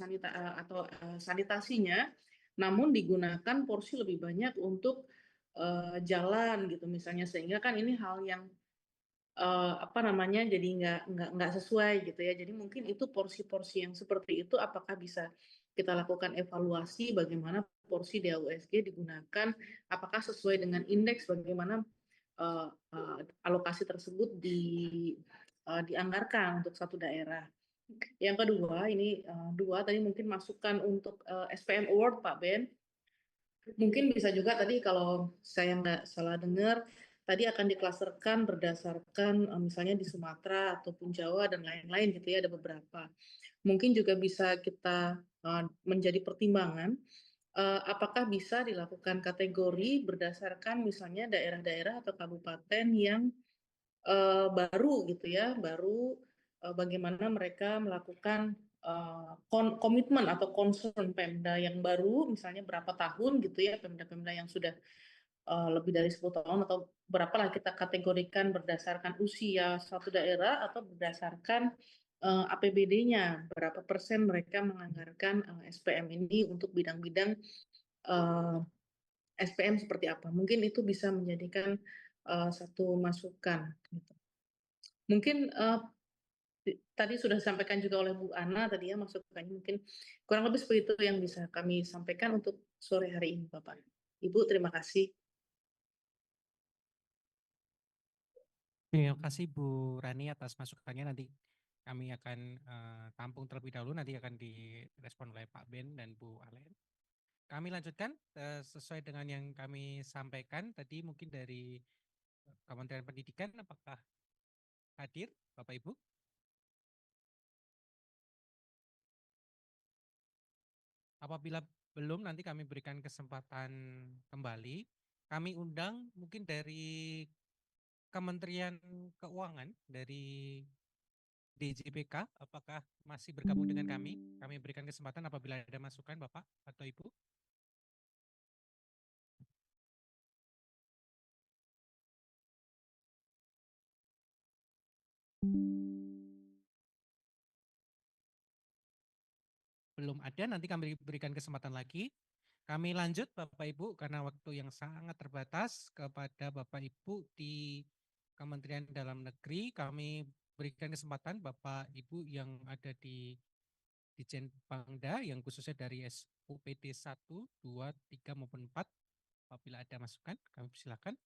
sanitasinya, namun digunakan porsi lebih banyak untuk jalan gitu misalnya, sehingga kan ini hal yang jadi nggak sesuai gitu ya. Jadi mungkin itu porsi-porsi yang seperti itu apakah bisa kita lakukan evaluasi bagaimana porsi DAUSG digunakan, apakah sesuai dengan indeks, bagaimana alokasi tersebut dianggarkan untuk satu daerah. Yang kedua, ini dua tadi mungkin masukan untuk SPM Award Pak Ben. Mungkin bisa juga tadi kalau saya nggak salah dengar, tadi akan diklaserkan berdasarkan misalnya di Sumatera ataupun Jawa dan lain-lain gitu ya, ada beberapa. Mungkin juga bisa kita menjadi pertimbangan, apakah bisa dilakukan kategori berdasarkan misalnya daerah-daerah atau kabupaten yang baru gitu ya, baru bagaimana mereka melakukan komitmen atau concern Pemda yang baru, misalnya berapa tahun gitu ya, Pemda-Pemda yang sudah lebih dari 10 tahun atau berapalah kita kategorikan berdasarkan usia suatu daerah atau berdasarkan APBD-nya, berapa persen mereka menganggarkan SPM ini untuk bidang-bidang SPM seperti apa. Mungkin itu bisa menjadikan satu masukan. Gitu. Mungkin tadi sudah disampaikan juga oleh Bu Ana tadi ya masukannya, mungkin kurang lebih seperti itu yang bisa kami sampaikan untuk sore hari ini Bapak. Ibu terima kasih. Terima kasih Bu Rani atas masukannya. Nanti kami akan tampung terlebih dahulu, nanti akan direspon oleh Pak Ben dan Bu Alen. Kami lanjutkan sesuai dengan yang kami sampaikan tadi, mungkin dari Kementerian Pendidikan, apakah hadir Bapak Ibu? Apabila belum, nanti kami berikan kesempatan kembali. Kami undang mungkin dari Kementerian Keuangan, dari DJPK, apakah masih bergabung dengan kami? Kami berikan kesempatan apabila ada masukan Bapak atau Ibu. Belum ada, nanti kami berikan kesempatan lagi. Kami lanjut Bapak Ibu karena waktu yang sangat terbatas kepada Bapak Ibu di Kementerian Dalam Negeri. Kami berikan kesempatan Bapak Ibu yang ada di Dijen Pangda yang khususnya dari SUPD 1, 2, 3 maupun 4. Apabila ada masukan, kami persilakan.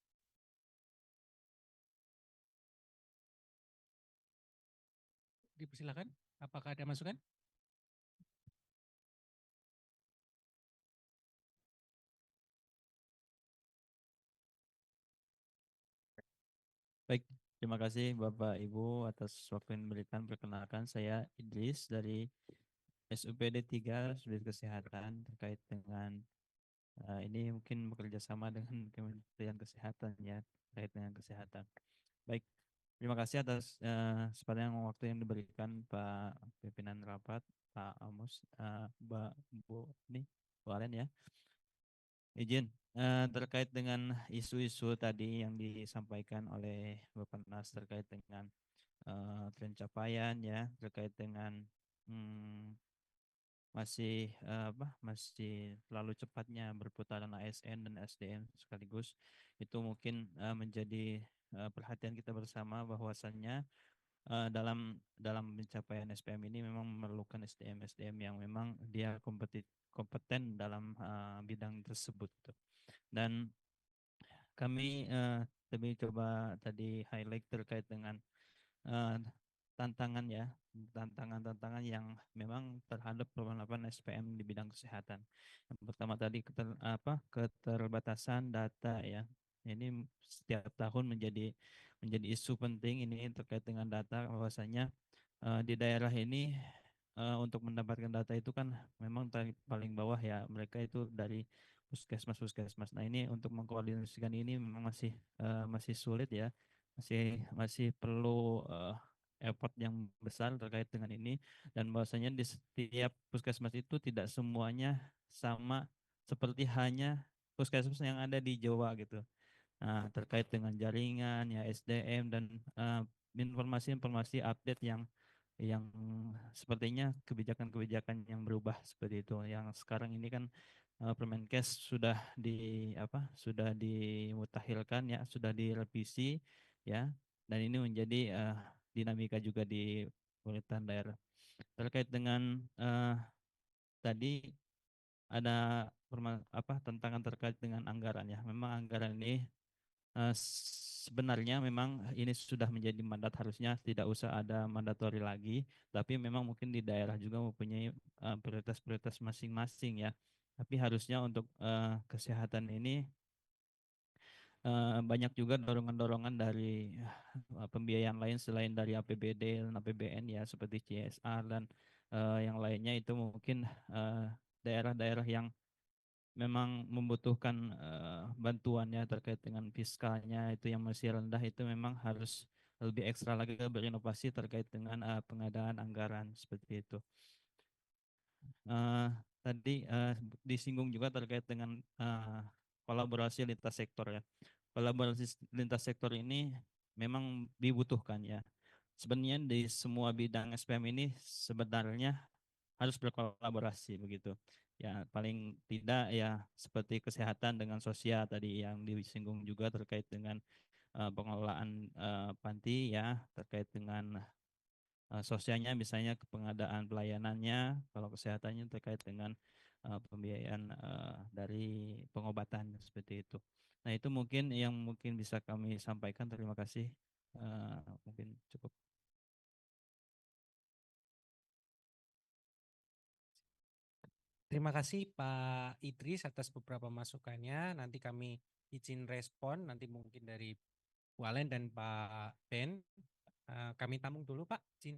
Dipersilakan. Apakah ada masukan? Baik, terima kasih Bapak Ibu atas waktu yang diberikan. Perkenalkan saya Idris dari SUPD 3 Sudin Kesehatan terkait dengan ini mungkin bekerja sama dengan Kementerian Kesehatan ya, terkait dengan kesehatan. Baik, terima kasih atas sepanjang waktu yang diberikan Pak Pimpinan Rapat, Pak Amos, Bu Alen ya. Izin terkait dengan isu-isu tadi yang disampaikan oleh Bapak Nas terkait dengan pencapaian ya, terkait dengan masih terlalu cepatnya berputaran ASN dan SDM sekaligus, itu mungkin menjadi perhatian kita bersama bahwasannya dalam pencapaian SPM ini memang memerlukan SDM yang memang dia kompeten dalam bidang tersebut. Dan kami lebih coba tadi highlight terkait dengan tantangan yang memang terhadap penerapan SPM di bidang kesehatan. Yang pertama tadi keterbatasan data ya. Ini setiap tahun menjadi isu penting ini terkait dengan data, bahwasanya di daerah ini untuk mendapatkan data itu kan memang paling bawah ya, mereka itu dari puskesmas. Nah, ini untuk mengkoordinasikan ini memang masih sulit ya, masih perlu effort yang besar terkait dengan ini, dan bahwasanya di setiap puskesmas itu tidak semuanya sama seperti hanya puskesmas yang ada di Jawa gitu. Nah, terkait dengan jaringan ya, SDM dan informasi-informasi update yang sepertinya kebijakan-kebijakan yang berubah seperti itu. Yang sekarang ini kan Permenkes sudah dimutakhirkan ya, sudah direvisi ya, dan ini menjadi dinamika juga di pemerintahan daerah. Terkait dengan tadi ada tantangan terkait dengan anggaran ya. Memang anggaran ini sebenarnya memang ini sudah menjadi mandat, harusnya tidak usah ada mandatori lagi, tapi memang mungkin di daerah juga mempunyai prioritas-prioritas masing-masing ya. Tapi harusnya untuk kesehatan ini banyak juga dorongan-dorongan dari pembiayaan lain selain dari APBD dan APBN ya, seperti CSR dan yang lainnya. Itu mungkin daerah-daerah yang memang membutuhkan bantuannya terkait dengan fiskalnya itu yang masih rendah, itu memang harus lebih ekstra lagi berinovasi terkait dengan pengadaan anggaran seperti itu. Tadi disinggung juga terkait dengan kolaborasi lintas sektor ya. Kolaborasi lintas sektor ini memang dibutuhkan ya. Sebenarnya di semua bidang SPM ini sebenarnya harus berkolaborasi begitu. Ya, paling tidak ya seperti kesehatan dengan sosial tadi yang disinggung juga terkait dengan pengelolaan panti ya, terkait dengan sosialnya misalnya pengadaan pelayanannya, kalau kesehatannya terkait dengan pembiayaan dari pengobatan seperti itu. Nah, itu mungkin yang bisa kami sampaikan. Terima kasih. Mungkin cukup. Terima kasih Pak Idris atas beberapa masukannya. Nanti kami izin respon, nanti mungkin dari Bu Alen dan Pak Ben. Kami tampung dulu Pak, izin.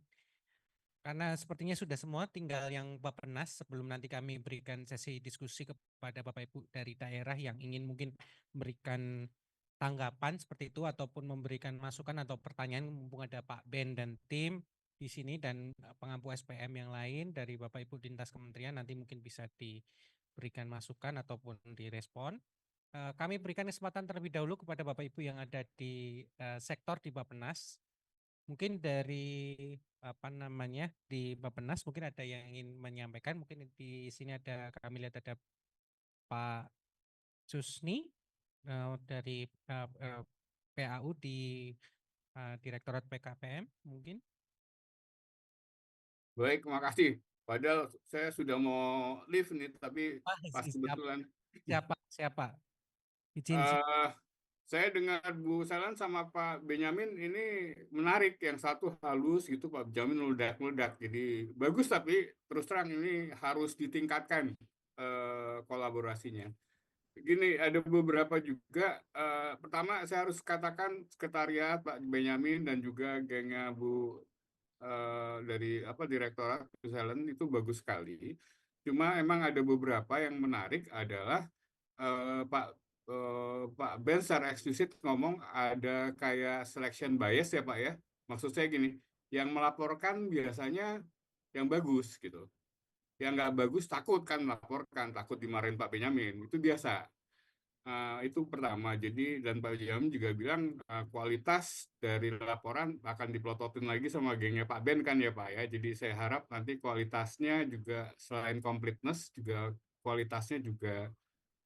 Karena sepertinya sudah semua, tinggal yang Bappenas sebelum nanti kami berikan sesi diskusi kepada Bapak Ibu dari daerah yang ingin mungkin memberikan tanggapan seperti itu ataupun memberikan masukan atau pertanyaan, mumpung ada Pak Ben dan tim di sini dan pengampu SPM yang lain dari Bapak Ibu lintas kementerian, nanti mungkin bisa diberikan masukan ataupun direspon. Kami berikan kesempatan terlebih dahulu kepada Bapak Ibu yang ada di sektor di Bappenas. Mungkin dari di Bappenas mungkin ada yang ingin menyampaikan. Mungkin di sini ada, kami lihat ada Pak Susni dari PAU di Direktorat PKPM mungkin. Baik, terima kasih. Padahal saya sudah mau live nih, tapi pas kebetulan. Siapa? Izin. Saya dengar Bu Salan sama Pak Benyamin ini menarik. Yang satu halus gitu, Pak Benyamin meledak-meledak. Jadi bagus, tapi terus terang ini harus ditingkatkan kolaborasinya. Gini, ada beberapa juga. Pertama, saya harus katakan sekretariat Pak Benyamin dan juga gengnya Bu dari Direktorat Salen itu bagus sekali. Cuma emang ada beberapa yang menarik adalah Pak Ben secara eksplisit ngomong ada kayak selection bias ya Pak ya. Maksud saya gini, yang melaporkan biasanya yang bagus gitu. Yang nggak bagus takut kan melaporkan, takut dimarahin Pak Benyamin, itu biasa. Itu pertama. Jadi dan Pak Benyamin juga bilang kualitas dari laporan akan dipelototin lagi sama gengnya Pak Ben kan ya Pak ya. Jadi saya harap nanti kualitasnya juga selain completeness juga kualitasnya juga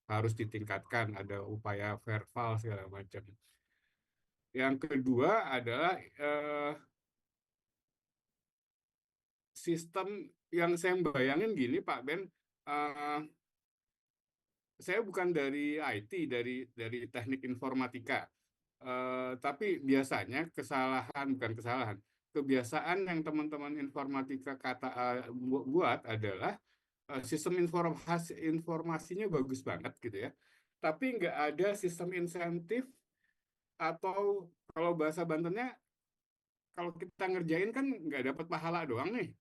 harus ditingkatkan, ada upaya verbal segala macam. Yang kedua adalah sistem yang saya bayangin gini Pak Ben, saya bukan dari IT, dari teknik informatika, tapi biasanya kebiasaan yang teman-teman informatika buat adalah sistem informasinya bagus banget gitu ya, tapi nggak ada sistem insentif atau kalau bahasa Bantennya kalau kita ngerjain kan nggak dapat pahala doang nih,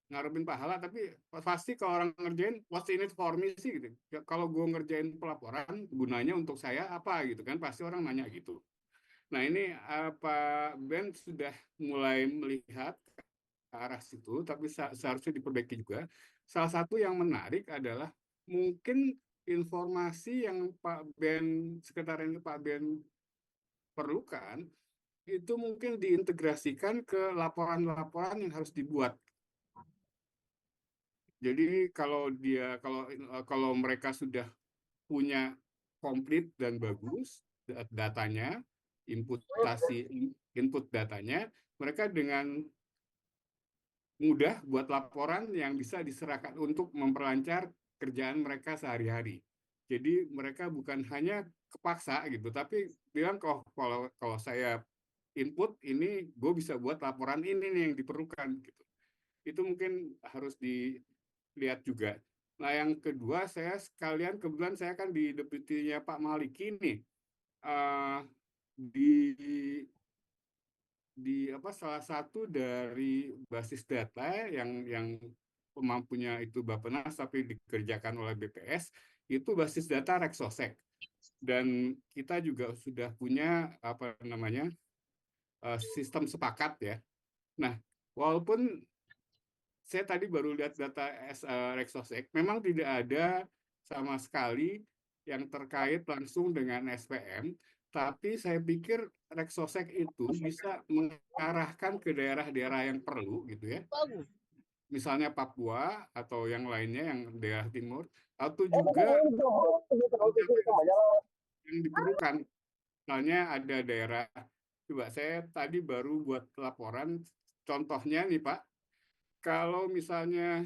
ngarepin pahala, tapi pasti kalau orang ngerjain what's in it for me sih gitu. Ya, kalau gue ngerjain pelaporan gunanya untuk saya apa gitu kan, pasti orang nanya gitu. Nah ini Pak Ben sudah mulai melihat ke arah situ, tapi seharusnya diperbaiki juga. Salah satu yang menarik adalah mungkin informasi yang Sekretariat Pak Ben perlukan itu mungkin diintegrasikan ke laporan-laporan yang harus dibuat. Jadi kalau mereka sudah punya komplit dan bagus datanya, input datanya, mereka dengan mudah buat laporan yang bisa diserahkan untuk memperlancar kerjaan mereka sehari-hari. Jadi mereka bukan hanya kepaksa gitu, tapi bilang kalau saya input ini, gue bisa buat laporan ini nih yang diperlukan gitu. Itu mungkin harus dilihat juga. Nah yang kedua, saya sekalian kebetulan saya kan di deputinya Pak Maliki nih, di salah satu dari basis data yang pemampunya itu Bappenas tapi dikerjakan oleh BPS, itu basis data Rexosec. Dan kita juga sudah punya sistem sepakat ya. Nah, walaupun saya tadi baru lihat data Rexosec, memang tidak ada sama sekali yang terkait langsung dengan SPM, tapi saya pikir Rexosec itu bisa mengarahkan ke daerah-daerah yang perlu gitu ya. Misalnya Papua atau yang lainnya yang daerah timur, atau juga yang diperlukan. Misalnya ada daerah, coba saya tadi baru buat laporan, contohnya nih Pak, kalau misalnya,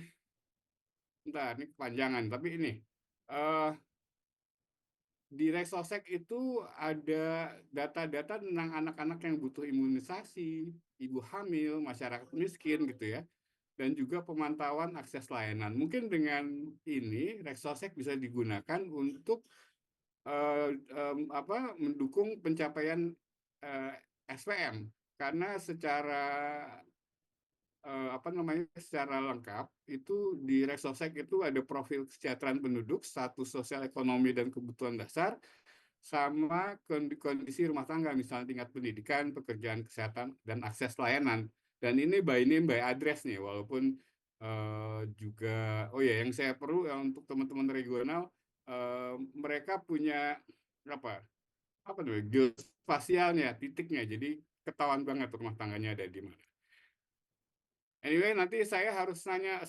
bentar ini kepanjangan, tapi ini, di Rexosec itu ada data-data tentang anak-anak yang butuh imunisasi, ibu hamil, masyarakat miskin gitu ya, dan juga pemantauan akses layanan. Mungkin dengan ini Rexosec bisa digunakan untuk mendukung pencapaian SPM, karena secara lengkap itu di Rexosec itu ada profil kesejahteraan penduduk, status sosial ekonomi dan kebutuhan dasar, sama kondisi rumah tangga, misalnya tingkat pendidikan, pekerjaan, kesehatan, dan akses layanan. Dan ini by name by address nih, walaupun juga, yang saya perlu untuk teman-teman regional, mereka punya geospasialnya, titiknya, jadi ketahuan banget rumah tangganya ada di mana. Anyway, nanti saya harus nanya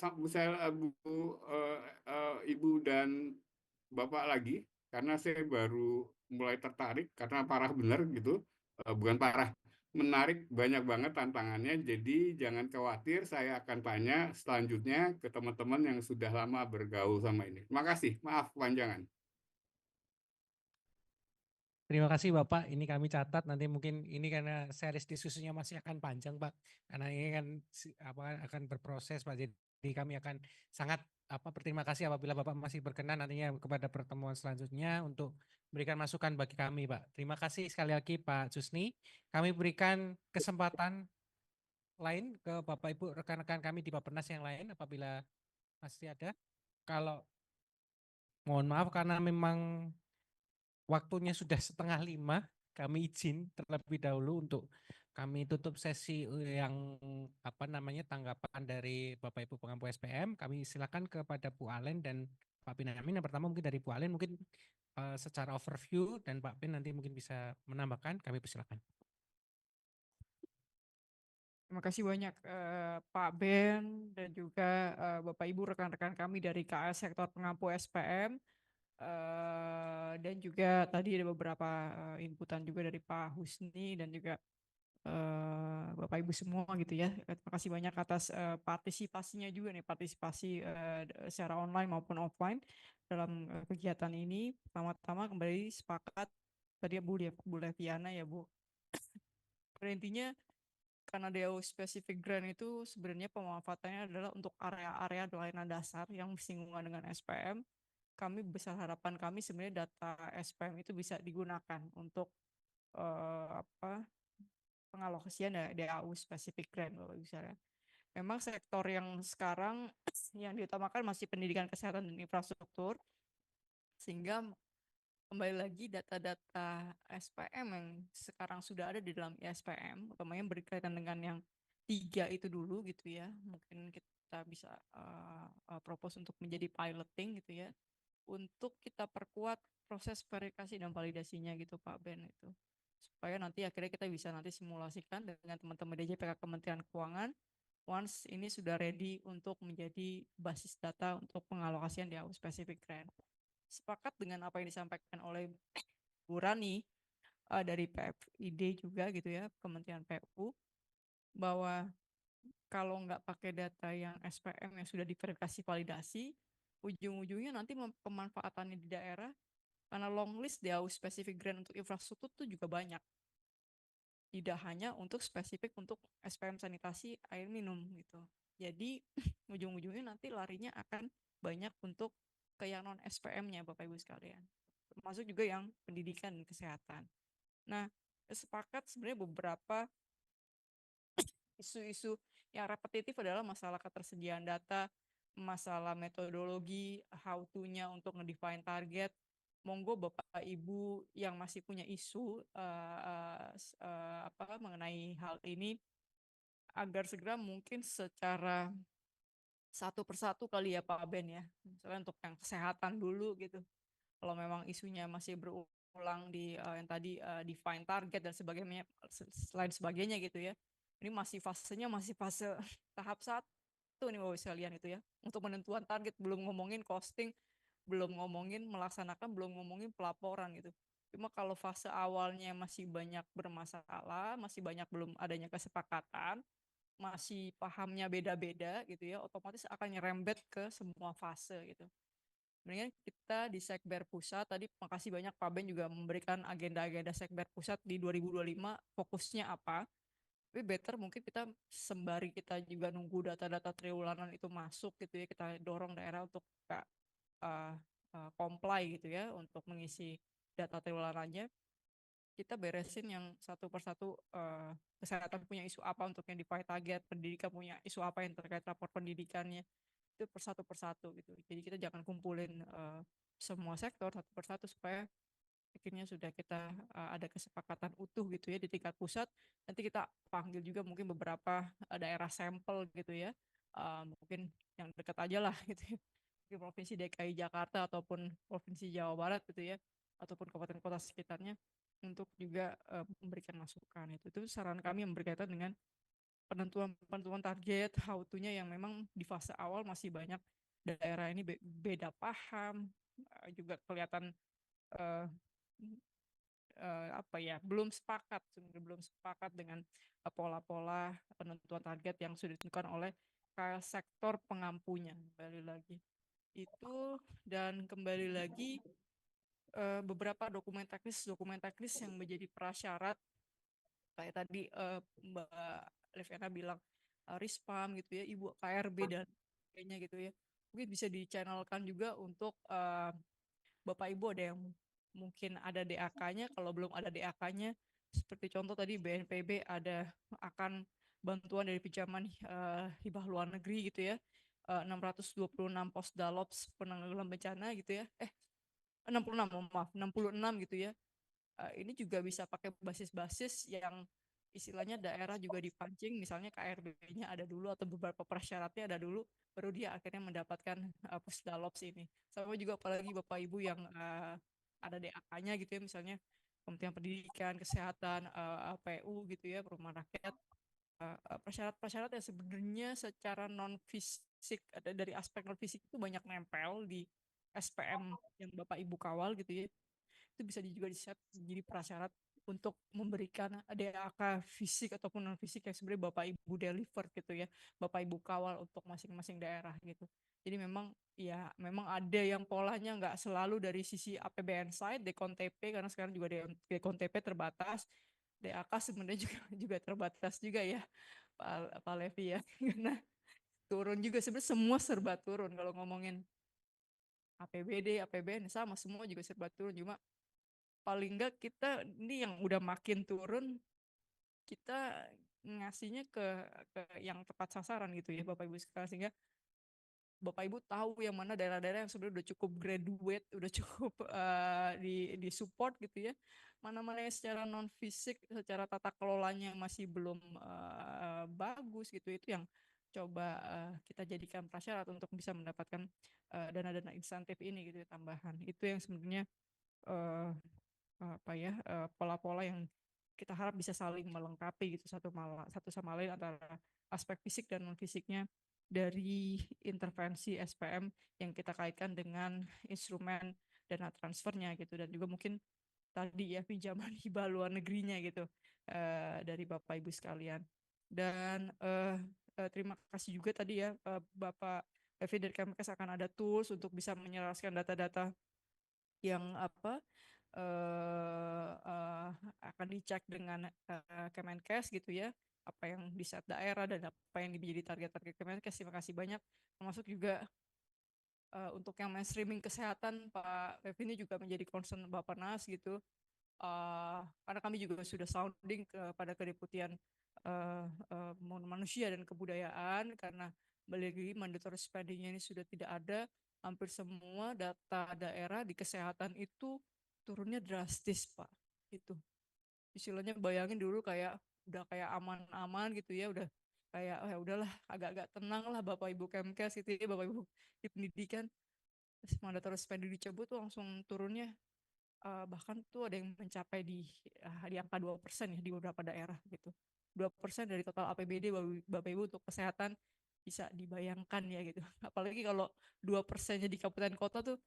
Ibu dan Bapak lagi, karena saya baru mulai tertarik, karena parah bener gitu, bukan parah, menarik, banyak banget tantangannya, jadi jangan khawatir, saya akan tanya selanjutnya ke teman-teman yang sudah lama bergaul sama ini. Terima kasih, maaf kepanjangan. Terima kasih Bapak, ini kami catat, nanti mungkin ini karena series diskusinya masih akan panjang Pak, karena ini kan akan berproses Pak, jadi kami akan sangat berterima kasih apabila Bapak masih berkenan nantinya kepada pertemuan selanjutnya untuk memberikan masukan bagi kami Pak. Terima kasih sekali lagi Pak Jusni, kami berikan kesempatan lain ke Bapak Ibu rekan-rekan kami di Bappenas yang lain apabila masih ada. Kalau mohon maaf karena memang waktunya sudah 4:30, kami izin terlebih dahulu untuk kami tutup sesi yang tanggapan dari Bapak Ibu pengampu SPM. Kami silakan kepada Bu Alen dan Pak Binyamin. Yang pertama mungkin dari Bu Alen mungkin secara overview, dan Pak Bin nanti mungkin bisa menambahkan. Kami persilakan. Terima kasih banyak Pak Ben dan juga Bapak Ibu rekan-rekan kami dari KS Sektor Pengampu SPM. Dan juga tadi ada beberapa inputan juga dari Pak Husni dan juga Bapak Ibu semua gitu ya. Terima kasih banyak atas partisipasinya juga nih, partisipasi secara online maupun offline dalam kegiatan ini. Pertama-tama kembali sepakat tadi Bu Leviana ya Bu. Pada intinya karena DAO specific grant itu sebenarnya pemanfaatannya adalah untuk area-area layanan dasar yang bersinggungan dengan SPM. Kami besar harapan kami sebenarnya data SPM itu bisa digunakan untuk pengalokasian DAU specific grant kalau misalnya. memang sektor yang sekarang yang diutamakan masih pendidikan, kesehatan, dan infrastruktur, sehingga kembali lagi data-data SPM yang sekarang sudah ada di dalam ISPM, utamanya berkaitan dengan yang 3 itu dulu gitu ya. Mungkin kita bisa propose untuk menjadi piloting gitu ya, untuk kita perkuat proses verifikasi dan validasinya gitu Pak Ben itu. Supaya nanti akhirnya kita bisa nanti simulasikan dengan teman-teman DJPK Kementerian Keuangan once ini sudah ready untuk menjadi basis data untuk pengalokasian di AU Specific Grant. Sepakat dengan apa yang disampaikan oleh Bu Rani dari PFID juga gitu ya, Kementerian PU, bahwa kalau nggak pakai data yang SPM yang sudah diverifikasi validasi, ujung-ujungnya nanti pemanfaatannya di daerah karena long list di AU Specific Grant untuk infrastruktur itu juga banyak. Tidak hanya untuk spesifik untuk SPM sanitasi air minum gitu. Jadi ujung-ujungnya nanti larinya akan banyak untuk ke yang non SPM-nya Bapak Ibu sekalian. Termasuk juga yang pendidikan dan kesehatan. Nah, sepakat sebenarnya beberapa isu-isu yang repetitif adalah masalah ketersediaan data, masalah metodologi, how to-nya untuk ngedefine target. Monggo Bapak Ibu yang masih punya isu mengenai hal ini agar segera mungkin secara satu persatu kali ya Pak Ben ya. Misalnya untuk yang kesehatan dulu gitu. Kalau memang isunya masih berulang di yang tadi define target dan sebagainya, selain sebagainya gitu ya. Ini masih fasenya masih fase tahap 1 nih Bapak sekalian itu ya. Untuk penentuan target, belum ngomongin costing, belum ngomongin melaksanakan, belum ngomongin pelaporan gitu. Cuma kalau fase awalnya masih banyak bermasalah, masih banyak belum adanya kesepakatan, masih pahamnya beda-beda gitu ya, otomatis akan nyerembet ke semua fase gitu. Mendingan kita di Sekber Pusat, tadi makasih banyak Pak Ben juga memberikan agenda-agenda Sekber Pusat di 2025, fokusnya apa. Tapi better mungkin kita sembari kita juga nunggu data-data triwulan itu masuk gitu ya, kita dorong daerah untuk comply gitu ya, untuk mengisi data triwulanannya. Kita beresin yang satu persatu, kesehatan punya isu apa untuk yang define target, pendidikan punya isu apa yang terkait rapor pendidikannya, itu persatu gitu. Jadi kita jangan kumpulin semua sektor satu persatu supaya akhirnya sudah kita ada kesepakatan utuh gitu ya di tingkat pusat. Nanti kita panggil juga mungkin beberapa daerah sampel gitu ya, mungkin yang dekat aja lah gitu ya, di Provinsi DKI Jakarta ataupun Provinsi Jawa Barat gitu ya, ataupun kabupaten kota sekitarnya, untuk juga memberikan masukan. Itu saran kami yang berkaitan dengan penentuan target, how to-nya yang memang di fase awal masih banyak daerah ini beda paham, juga kelihatan belum sepakat dengan pola-pola penentuan target yang sudah ditentukan oleh sektor pengampunya. Kembali lagi itu, dan kembali lagi beberapa dokumen teknis yang menjadi prasyarat kayak tadi Mbak Leviana bilang Rispam gitu ya, Ibu KRB dan sebagainya gitu ya. Mungkin bisa di-channelkan juga untuk Bapak Ibu ada yang mungkin ada DAK-nya, kalau belum ada DAK-nya, seperti contoh tadi BNPB ada akan bantuan dari pinjaman hibah luar negeri gitu ya, 626 Posdalops penanggulangan bencana gitu ya, 66 gitu ya. Ini juga bisa pakai basis-basis yang istilahnya daerah juga dipancing, misalnya KRB-nya ada dulu atau beberapa prasyaratnya ada dulu, baru dia akhirnya mendapatkan Pusdalops ini. Sama juga apalagi Bapak Ibu yang ada DAK-nya gitu ya, misalnya Kementerian Pendidikan, Kesehatan, PU gitu ya, Perumahan Rakyat, prasyarat-prasyarat yang sebenarnya secara non fisik dari aspek non fisik itu banyak nempel di SPM yang Bapak Ibu kawal gitu ya, itu bisa juga di-set jadi prasyarat untuk memberikan DAK fisik ataupun non fisik yang sebenarnya Bapak Ibu deliver gitu ya, Bapak Ibu kawal untuk masing-masing daerah gitu. Jadi memang ada yang polanya nggak selalu dari sisi APBN side, Dekon TP, karena sekarang juga Dekon TP terbatas, DAK sebenarnya juga terbatas juga ya Pak Levi ya, karena turun juga, sebenarnya semua serba turun kalau ngomongin APBD, APBN sama, semua juga serba turun. Cuma paling enggak kita ini yang udah makin turun, kita ngasihnya ke yang tepat sasaran gitu ya Bapak Ibu sekalian, sehingga Bapak Ibu tahu yang mana daerah-daerah yang sebenarnya udah cukup graduate, udah cukup di support gitu ya. Mana-mana yang secara non fisik, secara tata kelolanya masih belum bagus gitu, itu yang coba kita jadikan prasyarat untuk bisa mendapatkan dana-dana insentif ini gitu ya, tambahan. Itu yang sebenarnya pola-pola yang kita harap bisa saling melengkapi gitu satu sama lain antara aspek fisik dan non fisiknya dari intervensi SPM yang kita kaitkan dengan instrumen dana transfernya gitu, dan juga mungkin tadi ya pinjaman hibah luar negerinya gitu dari Bapak Ibu sekalian. Dan terima kasih juga tadi ya Bapak Evi dari Kemenkes akan ada tools untuk bisa menyelaraskan data-data yang akan dicek dengan Kemenkes gitu ya, apa yang di set daerah dan apa yang menjadi target-target Kemenkes. Terima kasih banyak, termasuk juga untuk yang mainstreaming kesehatan Pak Evi ini juga menjadi concern Bappenas gitu, karena kami juga sudah sounding kepada Kedeputian Manusia dan Kebudayaan, karena balik lagi mandatory spending-nya ini sudah tidak ada, hampir semua data daerah di kesehatan itu turunnya drastis Pak. Itu istilahnya bayangin dulu kayak udah kayak aman-aman gitu ya, udah kayak ya udahlah agak-agak tenang lah Bapak Ibu Kemkes gitu ya, Bapak Ibu di pendidikan, mandatory spending dicabut tuh langsung turunnya bahkan tuh ada yang mencapai di angka 2% ya di beberapa daerah gitu. 2% dari total APBD Bapak Ibu untuk kesehatan, bisa dibayangkan ya gitu. Apalagi kalau 2%-nya di kabupaten kota tuh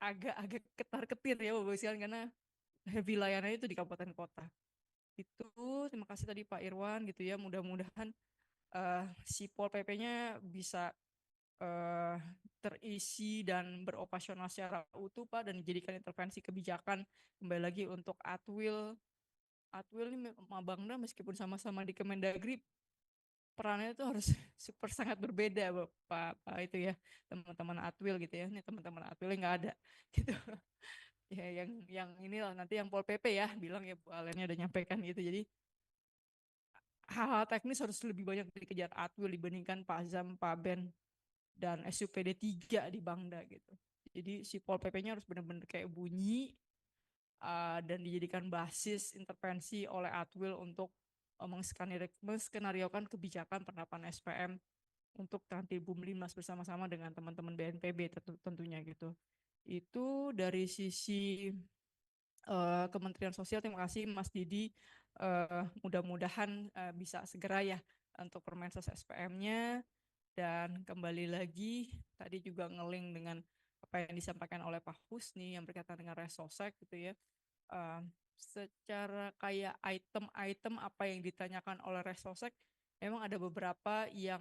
agak ketar-ketir ya Bapak Ibu sekalian, karena heavy layanannya itu di kabupaten kota. Itu terima kasih tadi Pak Irwan gitu ya, mudah-mudahan si Pol PP-nya bisa terisi dan beroperasional secara utuh Pak, dan dijadikan intervensi kebijakan kembali lagi untuk Atwil. Atwil ini Bangda meskipun sama-sama di Kemendagri, perannya itu harus super sangat berbeda Pak itu ya, teman-teman Atwil gitu ya. Ini teman-teman Atwilnya nggak ada gitu. Ya yang inilah nanti yang Pol PP ya bilang ya, Bu Alennya udah nyampaikan gitu. Jadi hal-hal teknis harus lebih banyak dikejar Atwil dibandingkan Pak Zam, Pak Ben, dan SUPD 3 di Bangda gitu. Jadi si Pol PP-nya harus benar-benar kayak bunyi dan dijadikan basis intervensi oleh Atwil untuk menskenariokan kebijakan penerapan SPM untuk nanti Boom 5 bersama-sama dengan teman-teman BNPB tentunya gitu. Itu dari sisi Kementerian Sosial. Terima kasih Mas Didi, mudah-mudahan bisa segera ya untuk Permensos SPM-nya. Dan kembali lagi tadi juga ngeling dengan apa yang disampaikan oleh Pak Husni yang berkaitan dengan Resosek gitu ya. Secara kayak item-item apa yang ditanyakan oleh Resosek, memang ada beberapa yang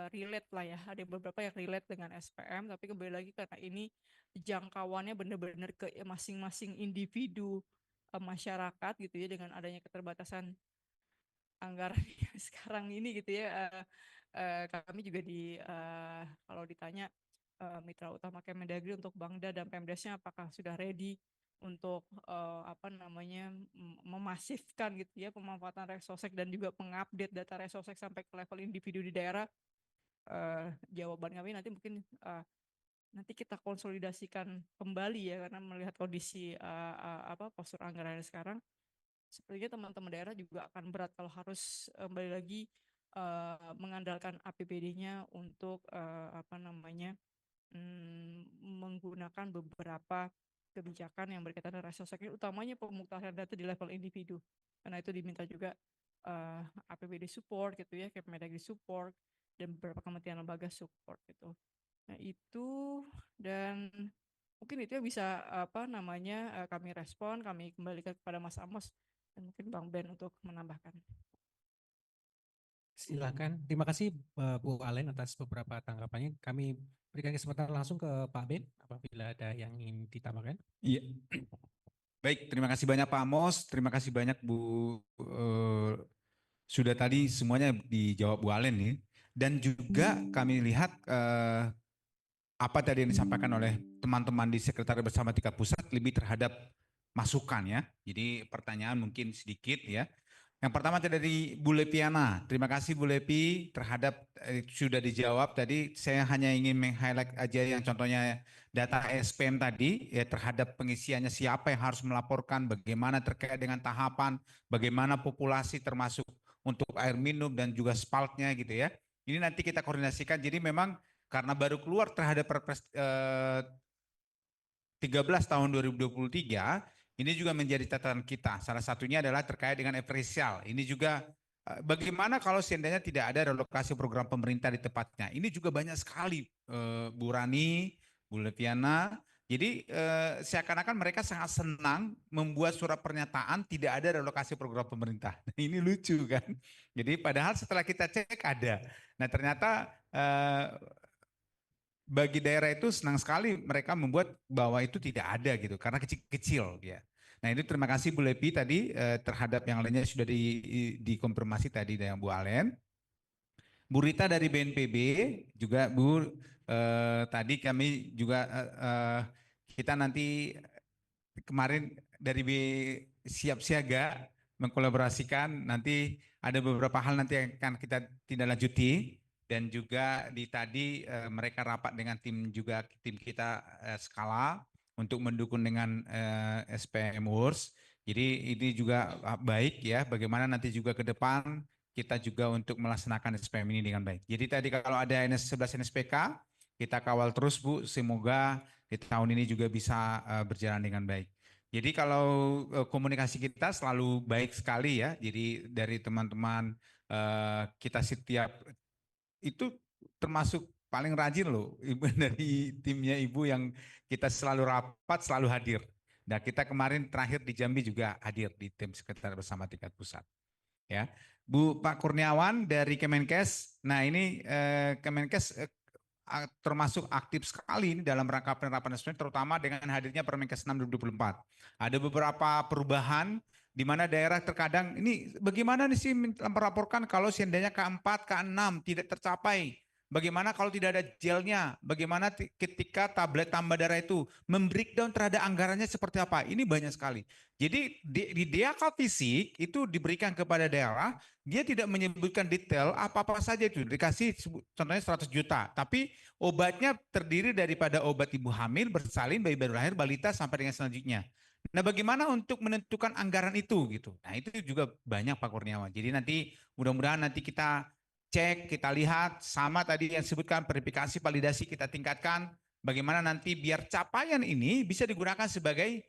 relate lah ya, ada beberapa yang relate dengan SPM, tapi kembali lagi karena ini jangkauannya benar-benar ke masing-masing individu masyarakat gitu ya, dengan adanya keterbatasan anggaran sekarang ini gitu ya. Kami juga kalau ditanya mitra utama Kemendagri untuk Bangda dan Pemdesnya apakah sudah ready untuk memasifkan gitu ya pemanfaatan Resosek dan juga mengupdate data Resosek sampai ke level individu di daerah. Jawaban kami nanti mungkin nanti kita konsolidasikan kembali ya, karena melihat kondisi postur anggaran sekarang, sepertinya teman-teman daerah juga akan berat kalau harus kembali lagi mengandalkan APBD-nya untuk menggunakan beberapa kebijakan yang berkaitan dengan Resosek, utamanya pemutahiran data di level individu. Karena itu diminta juga APBD support gitu ya, Kemendagri support, dan beberapa kementerian lembaga support gitu. Nah itu, dan mungkin itu yang bisa kami respon, kami kembalikan kepada Mas Amos dan mungkin Bang Ben untuk menambahkan. Silakan. Terima kasih Bu Alen atas beberapa tanggapannya. Kami berikan kesempatan langsung ke Pak Ben apabila ada yang ingin ditambahkan. Iya. Baik, terima kasih banyak Pak Amos, terima kasih banyak Bu. Sudah tadi semuanya dijawab Bu Alen nih. Dan juga kami lihat apa tadi yang disampaikan oleh teman-teman di Sekretariat Bersama Tingkat Pusat lebih terhadap masukan ya. Jadi pertanyaan mungkin sedikit ya. Yang pertama dari Bu Lepiana. Terima kasih Bu Lepi terhadap sudah dijawab tadi. Saya hanya ingin meng-highlight aja yang contohnya data SPM tadi ya terhadap pengisiannya siapa yang harus melaporkan, bagaimana terkait dengan tahapan, bagaimana populasi termasuk untuk air minum dan juga spaltnya gitu ya. Ini nanti kita koordinasikan. Jadi memang karena baru keluar terhadap Perpres 13 tahun 2023, ini juga menjadi catatan kita. Salah satunya adalah terkait dengan eferensial. Ini juga bagaimana kalau seandainya tidak ada relokasi program pemerintah di tempatnya. Ini juga banyak sekali Bu Rani, Bu Leviana. Jadi seakan-akan mereka sangat senang membuat surat pernyataan tidak ada relokasi program pemerintah. Ini lucu kan. Jadi padahal setelah kita cek ada. Nah ternyata bagi daerah itu senang sekali mereka membuat bahwa itu tidak ada gitu karena kecil-kecil ya. Nah ini terima kasih Bu Lepi tadi terhadap yang lainnya sudah dikonfirmasi tadi dengan Bu Alen. Bu Rita dari BNPB juga Bu tadi kami juga kita nanti kemarin dari siap siaga mengkolaborasikan nanti ada beberapa hal nanti yang akan kita tindak lanjuti. Dan juga tadi mereka rapat dengan tim kita skala untuk mendukung dengan SPM Wars. Jadi ini juga baik ya bagaimana nanti juga ke depan kita juga untuk melaksanakan SPM ini dengan baik. Jadi tadi kalau ada 11 NSPK kita kawal terus Bu, semoga di tahun ini juga bisa berjalan dengan baik. Jadi kalau komunikasi kita selalu baik sekali ya. Jadi dari teman-teman kita setiap itu termasuk paling rajin loh Ibu dari timnya Ibu yang kita selalu rapat, selalu hadir. Dan kita kemarin terakhir di Jambi juga hadir di tim sekretariat bersama tingkat pusat. Ya, Bu Pak Kurniawan dari Kemenkes. Nah ini Kemenkes termasuk aktif sekali ini dalam rangka penerapan SPM, terutama dengan hadirnya Permenkes 6 2024. Ada beberapa perubahan di mana daerah terkadang ini bagaimana nih sih melaporkan kalau seandainya K4, K6 tidak tercapai. Bagaimana kalau tidak ada gelnya? Bagaimana ketika tablet tambah darah itu membreakdown terhadap anggarannya seperti apa? Ini banyak sekali. Jadi di DAK fisik itu diberikan kepada daerah, dia tidak menyebutkan detail apa-apa saja itu. Dikasih contohnya 100 juta, tapi obatnya terdiri daripada obat ibu hamil, bersalin, bayi baru lahir, balita sampai dengan selanjutnya. Nah, bagaimana untuk menentukan anggaran itu gitu? Nah, itu juga banyak Pak Kurniawan. Jadi nanti mudah-mudahan nanti kita cek, kita lihat sama tadi yang disebutkan verifikasi, validasi kita tingkatkan. Bagaimana nanti biar capaian ini bisa digunakan sebagai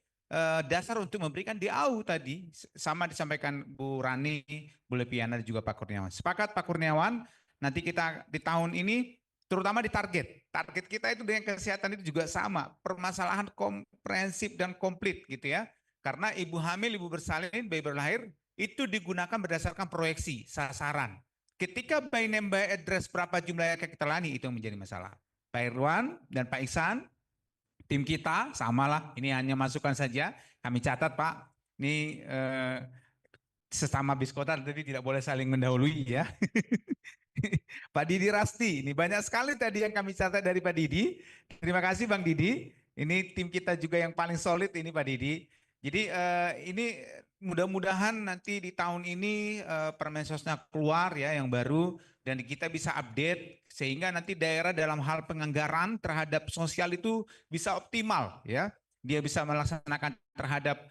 dasar untuk memberikan DAU tadi. Sama disampaikan Bu Rani, Bu Lepiana dan juga Pak Kurniawan. Sepakat Pak Kurniawan, nanti kita di tahun ini terutama di target kita itu dengan kesehatan itu juga sama, permasalahan komprehensif dan komplit gitu ya, karena ibu hamil, ibu bersalin, bayi baru lahir itu digunakan berdasarkan proyeksi sasaran. Ketika by name by address berapa jumlah yang kita layani itu yang menjadi masalah. Pak Irwan dan Pak Iksan, tim kita samalah, ini hanya masukan saja, kami catat Pak, ini sesama biskota tapi tidak boleh saling mendahului ya. Pak Didi Rasti, ini banyak sekali tadi yang kami catat dari Pak Didi. Terima kasih Bang Didi. Ini tim kita juga yang paling solid ini Pak Didi. Jadi ini mudah-mudahan nanti di tahun ini Permensosnya keluar ya yang baru dan kita bisa update sehingga nanti daerah dalam hal penganggaran terhadap sosial itu bisa optimal ya. Dia bisa melaksanakan terhadap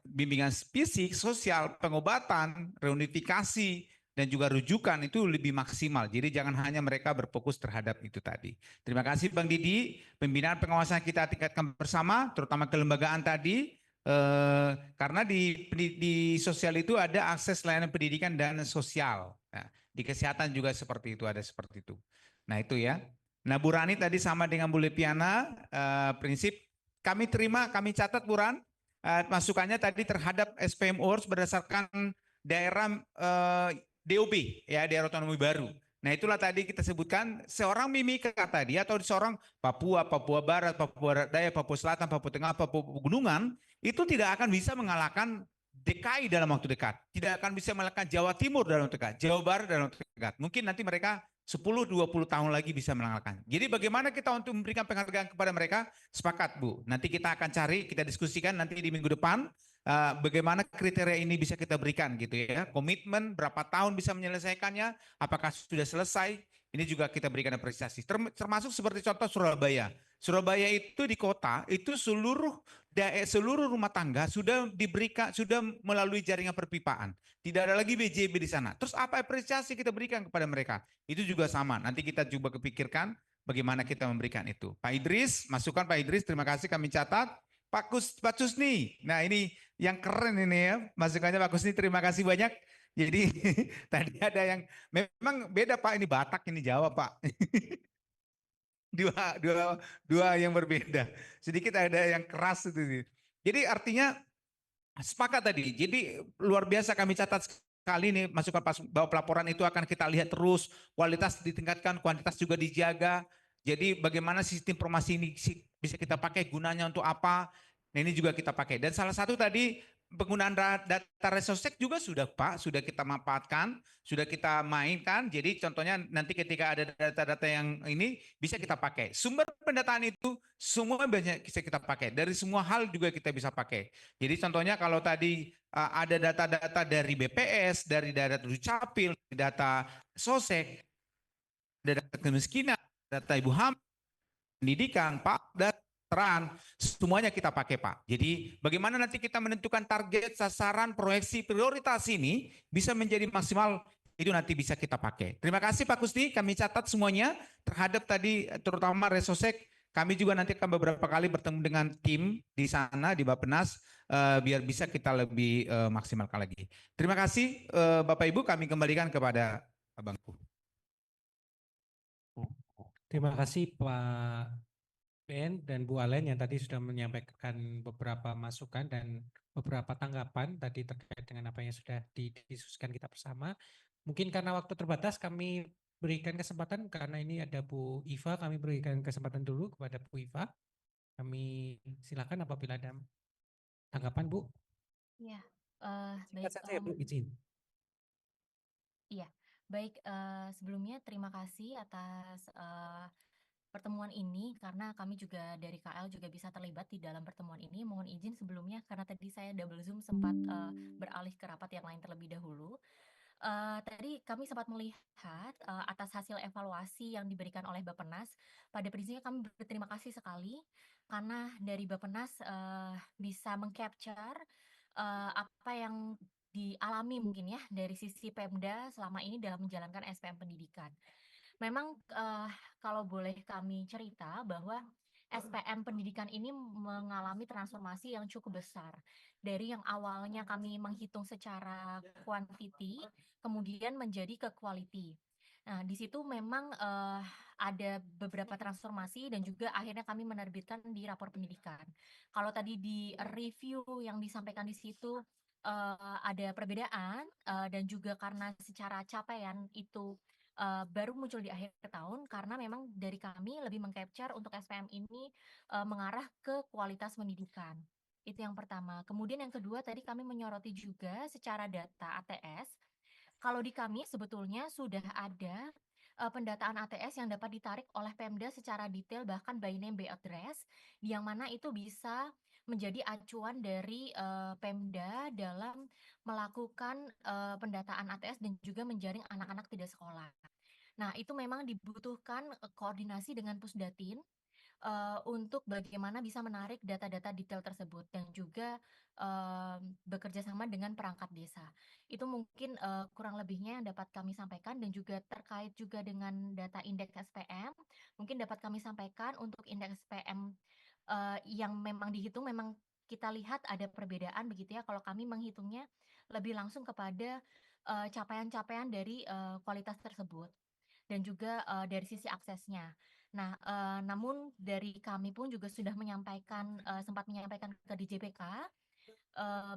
bimbingan fisik, sosial, pengobatan, reunifikasi, dan juga rujukan itu lebih maksimal. Jadi jangan hanya mereka berfokus terhadap itu tadi. Terima kasih Bang Didi. Pembinaan pengawasan kita tingkatkan bersama, terutama kelembagaan tadi. Karena di sosial itu ada akses layanan pendidikan dan sosial. Nah, di kesehatan juga seperti itu, ada seperti itu. Nah itu ya. Nah Bu Rani tadi sama dengan Bu Lepiana, prinsip kami terima, kami catat Bu Ran, masukannya tadi terhadap SPM Wars berdasarkan daerah DOB ya, daerah otonomi baru. Nah itulah tadi kita sebutkan seorang Mimika tadi atau seorang Papua, Papua Barat, Papua Daya, Papua Selatan, Papua Tengah, Papua Pegunungan itu tidak akan bisa mengalahkan DKI dalam waktu dekat. Tidak akan bisa mengalahkan Jawa Timur dalam waktu dekat, Jawa Barat dalam waktu dekat. Mungkin nanti mereka 10-20 tahun lagi bisa mengandalkan. Jadi bagaimana kita untuk memberikan penghargaan kepada mereka? Sepakat, Bu. Nanti kita akan cari, kita diskusikan nanti di minggu depan bagaimana kriteria ini bisa kita berikan gitu ya. Komitmen berapa tahun bisa menyelesaikannya, apakah sudah selesai? Ini juga kita berikan apresiasi. Termasuk seperti contoh Surabaya. Surabaya itu di kota itu seluruh rumah tangga sudah diberikan, sudah melalui jaringan perpipaan. Tidak ada lagi BJB di sana. Terus apa apresiasi kita berikan kepada mereka? Itu juga sama. Nanti kita coba kepikirkan bagaimana kita memberikan itu. Pak Idris, masukan Pak Idris, terima kasih kami catat. Pak Kusni, nah ini yang keren ini ya, masukannya Pak Kusni, terima kasih banyak. Jadi tadi ada yang memang beda Pak, ini Batak, ini Jawa Pak. dua yang berbeda. Sedikit ada yang keras itu. Jadi artinya sepakat tadi. Jadi luar biasa kami catat sekali nih masukan bahwa pelaporan itu akan kita lihat terus, kualitas ditingkatkan, kuantitas juga dijaga. Jadi bagaimana sistem informasi ini bisa kita pakai, gunanya untuk apa? Nah ini juga kita pakai. Dan salah satu tadi penggunaan data Resosek juga sudah Pak, sudah kita manfaatkan, sudah kita mainkan. Jadi contohnya nanti ketika ada data-data yang ini bisa kita pakai. Sumber pendataan itu semua banyak bisa kita pakai. Dari semua hal juga kita bisa pakai. Jadi contohnya kalau tadi ada data-data dari BPS, dari data Dukcapil, data Sosek, data kemiskinan, data ibu hamil, pendidikan, Pak, data semuanya kita pakai Pak. Jadi bagaimana nanti kita menentukan target, sasaran, proyeksi, prioritas ini bisa menjadi maksimal, itu nanti bisa kita pakai. Terima kasih Pak Kusni, kami catat semuanya terhadap tadi terutama Resosek. Kami juga nanti akan beberapa kali bertemu dengan tim di sana di Bappenas biar bisa kita lebih maksimalkan lagi. Terima kasih Bapak Ibu, kami kembalikan kepada Abangku. Terima kasih Pak Ben dan Bu Alen yang tadi sudah menyampaikan beberapa masukan dan beberapa tanggapan tadi terkait dengan apa yang sudah didiskusikan kita bersama. Mungkin karena waktu terbatas kami berikan kesempatan karena ini ada Bu Iva, kami berikan kesempatan dulu kepada Bu Iva. Kami silakan apabila ada tanggapan Bu. Iya, Singkat baik. saja Bu, izin. Iya, baik. Sebelumnya terima kasih atas pertemuan ini karena kami juga dari KL juga bisa terlibat di dalam pertemuan ini. Mohon izin sebelumnya karena tadi saya double zoom sempat beralih ke rapat yang lain terlebih dahulu. Tadi kami sempat melihat atas hasil evaluasi yang diberikan oleh Bappenas. Pada prinsipnya kami berterima kasih sekali karena dari Bappenas bisa mengcapture apa yang dialami mungkin ya dari sisi Pemda selama ini dalam menjalankan SPM pendidikan. Memang kalau boleh kami cerita bahwa SPM pendidikan ini mengalami transformasi yang cukup besar. Dari yang awalnya kami menghitung secara quantity, kemudian menjadi ke quality. Nah, di situ memang ada beberapa transformasi dan juga akhirnya kami menerbitkan di rapor pendidikan. Kalau tadi di review yang disampaikan di situ ada perbedaan dan juga karena secara capaian itu baru muncul di akhir tahun karena memang dari kami lebih mengcapture untuk SPM ini mengarah ke kualitas pendidikan. Itu yang pertama. Kemudian yang kedua tadi kami menyoroti juga secara data ATS. Kalau di kami sebetulnya sudah ada pendataan ATS yang dapat ditarik oleh Pemda secara detail bahkan by name by address yang mana itu bisa menjadi acuan dari Pemda dalam melakukan pendataan ATS dan juga menjaring anak-anak tidak sekolah. Nah, itu memang dibutuhkan koordinasi dengan Pusdatin untuk bagaimana bisa menarik data-data detail tersebut dan juga bekerja sama dengan perangkat desa. Itu mungkin kurang lebihnya yang dapat kami sampaikan dan juga terkait juga dengan data indeks SPM, mungkin dapat kami sampaikan untuk indeks SPM yang memang dihitung memang kita lihat ada perbedaan begitu ya. Kalau kami menghitungnya lebih langsung kepada capaian-capaian dari kualitas tersebut dan juga dari sisi aksesnya. Nah, namun dari kami pun juga sudah menyampaikan sempat menyampaikan ke DJPK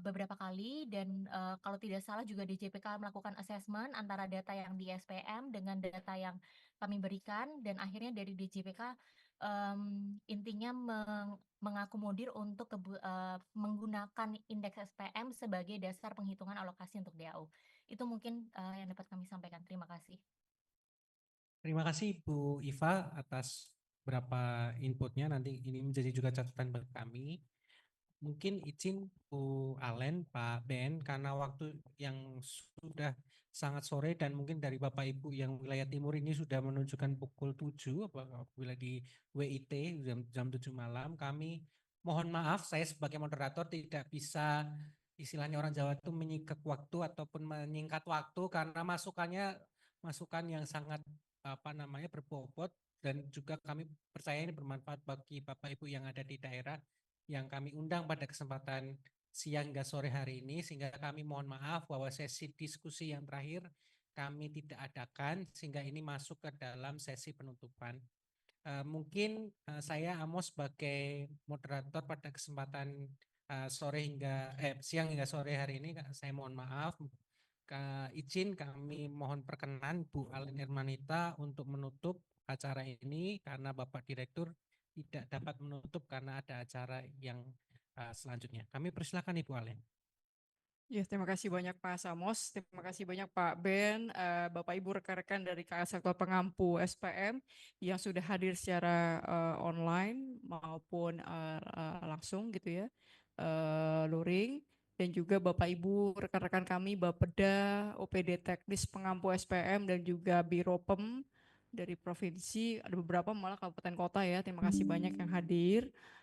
beberapa kali dan kalau tidak salah juga DJPK melakukan assessment antara data yang di SPM dengan data yang kami berikan dan akhirnya dari DJPK intinya mengakomodir untuk menggunakan indeks SPM sebagai dasar penghitungan alokasi untuk DAU. Itu mungkin yang dapat kami sampaikan. Terima kasih. Terima kasih Bu Iva atas beberapa inputnya. Nanti ini menjadi juga catatan bagi kami. Mungkin izin Bu Alen, Pak Ben, karena waktu yang sudah sangat sore dan mungkin dari Bapak Ibu yang wilayah timur ini sudah menunjukkan pukul 7, apabila di WIT jam 7 malam, kami mohon maaf saya sebagai moderator tidak bisa istilahnya orang Jawa itu menyikat waktu ataupun menyingkat waktu karena masukan yang sangat berbobot dan juga kami percaya ini bermanfaat bagi Bapak Ibu yang ada di daerah yang kami undang pada kesempatan siang hingga sore hari ini, sehingga kami mohon maaf bahwa sesi diskusi yang terakhir kami tidak adakan sehingga ini masuk ke dalam sesi penutupan. Mungkin saya Amos sebagai moderator pada kesempatan siang hingga sore hari ini saya mohon maaf. Izin kami mohon perkenan Bu Alen Hermanita untuk menutup acara ini karena Bapak Direktur tidak dapat menutup karena ada acara yang selanjutnya. Kami persilakan Ibu Alen. Ya, terima kasih banyak Pak Samos, terima kasih banyak Pak Ben, Bapak Ibu rekan-rekan dari KS Sektor Pengampu SPM yang sudah hadir secara online maupun langsung gitu ya, luring, dan juga Bapak Ibu rekan-rekan kami Bapeda, OPD Teknis Pengampu SPM dan juga Biro PEM dari provinsi, ada beberapa malah kabupaten kota ya. Terima kasih banyak yang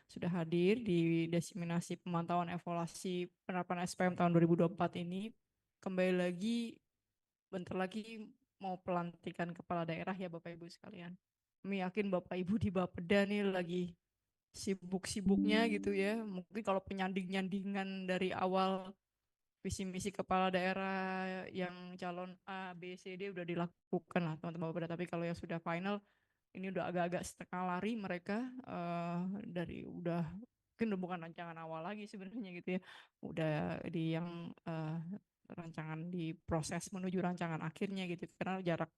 sudah hadir di diseminasi pemantauan evaluasi penerapan SPM tahun 2024 ini. Kembali lagi, bentar lagi mau pelantikan kepala daerah ya Bapak Ibu sekalian. Kami yakin Bapak Ibu di Bapeda nih lagi sibuk-sibuknya gitu ya. Mungkin kalau penyanding-nyandingan dari awal visi misi kepala daerah yang calon A, B, C, D udah dilakukan lah teman-teman Bapeda. Tapi kalau yang sudah final, ini udah agak-agak setengah lari mereka dari mungkin udah bukan rancangan awal lagi sebenarnya gitu ya, udah di yang rancangan di proses menuju rancangan akhirnya gitu karena jarak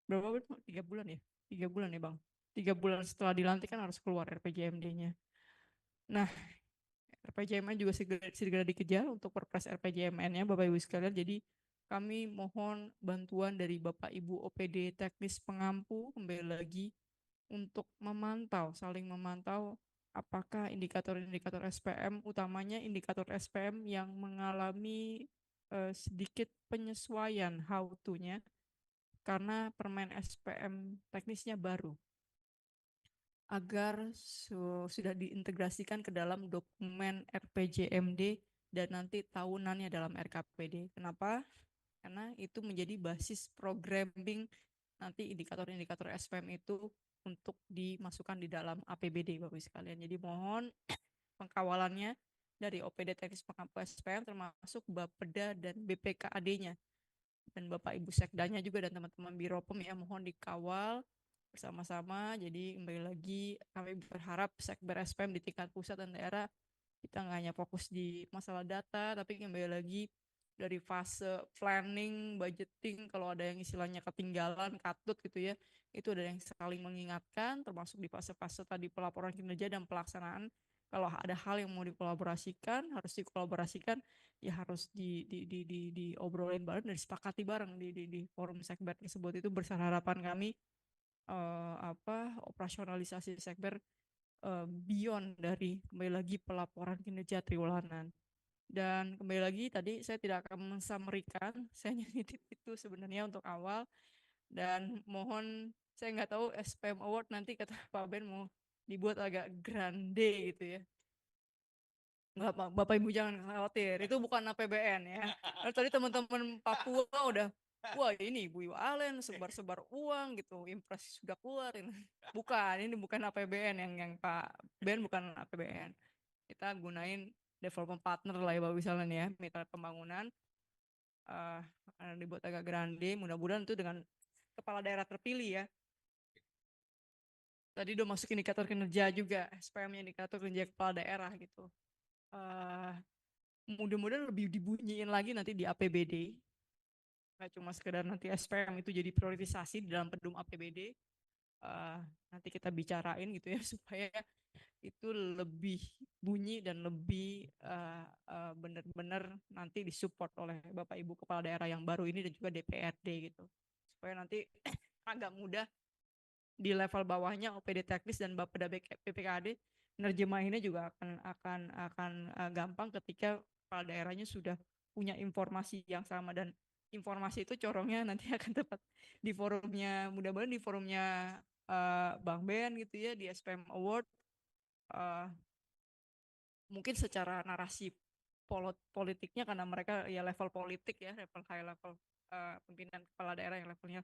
berapa 3 bulan ya 3 bulan ya Bang, 3 bulan setelah dilantik kan harus keluar RPJMD-nya. Nah, RPJMN juga segera dikejar untuk perpres RPJMN-nya Bapak Ibu sekalian. Jadi kami mohon bantuan dari Bapak Ibu OPD Teknis Pengampu kembali lagi untuk saling memantau apakah indikator-indikator SPM, utamanya indikator SPM yang mengalami sedikit penyesuaian how to-nya karena permen SPM teknisnya baru agar sudah diintegrasikan ke dalam dokumen RPJMD dan nanti tahunannya dalam RKPD. Kenapa? Karena itu menjadi basis programming nanti indikator-indikator SPM itu untuk dimasukkan di dalam APBD Bapak Ibu sekalian. Jadi mohon pengkawalannya dari OPD Teknis Pengampu SPM termasuk Bapeda dan BPKAD-nya. Dan Bapak Ibu Sekdanya juga dan teman-teman Biro PEM ya mohon dikawal bersama-sama. Jadi kembali lagi kami berharap Sekber SPM di tingkat pusat dan daerah kita nggak hanya fokus di masalah data, tapi kembali lagi dari fase planning, budgeting, kalau ada yang istilahnya ketinggalan, katut gitu ya, itu ada yang saling mengingatkan, termasuk di fase-fase tadi pelaporan kinerja dan pelaksanaan. Kalau ada hal yang mau dikolaborasikan, harus dikolaborasikan, ya harus diobrolin bareng dan disepakati bareng di forum Sekber tersebut. Itu besar harapan kami operasionalisasi Sekber beyond dari kembali lagi pelaporan kinerja triwulanan. Dan kembali lagi tadi saya tidak akan mensummarikan, saya nitip itu sebenarnya untuk awal dan mohon saya nggak tahu SPM Award nanti kata Pak Ben mau dibuat agak grande gitu ya. Nggak, Bapak Ibu jangan khawatir, itu bukan APBN ya. Tadi teman-teman Papua udah, wah ini Bu Alen sebar-sebar uang gitu, impres sudah keluar. Bukan, ini bukan APBN yang Pak Ben bukan APBN. Kita gunain development partner lah ya Bapak misalnya ya, mitra pembangunan. Dibuat agak grande, mudah-mudahan itu dengan kepala daerah terpilih ya. Tadi udah masuk indikator kinerja juga, SPM indikator kinerja kepala daerah gitu. Mudah-mudahan lebih dibunyiin lagi nanti di APBD. Nggak cuma sekedar nanti SPM itu jadi prioritisasi di dalam pedum APBD. Nanti kita bicarain gitu ya supaya itu lebih bunyi dan lebih benar-benar nanti disupport oleh Bapak Ibu Kepala Daerah yang baru ini dan juga DPRD gitu. Supaya nanti agak mudah di level bawahnya OPD teknis dan Bapeda BPKAD nerjemahinnya juga akan gampang ketika kepala daerahnya sudah punya informasi yang sama, dan informasi itu corongnya nanti akan tepat di forumnya, mudah-mudahan di forumnya Bang Ben gitu ya, di SPM Award, mungkin secara narasi politiknya, karena mereka ya level politik ya, level high level pimpinan kepala daerah yang levelnya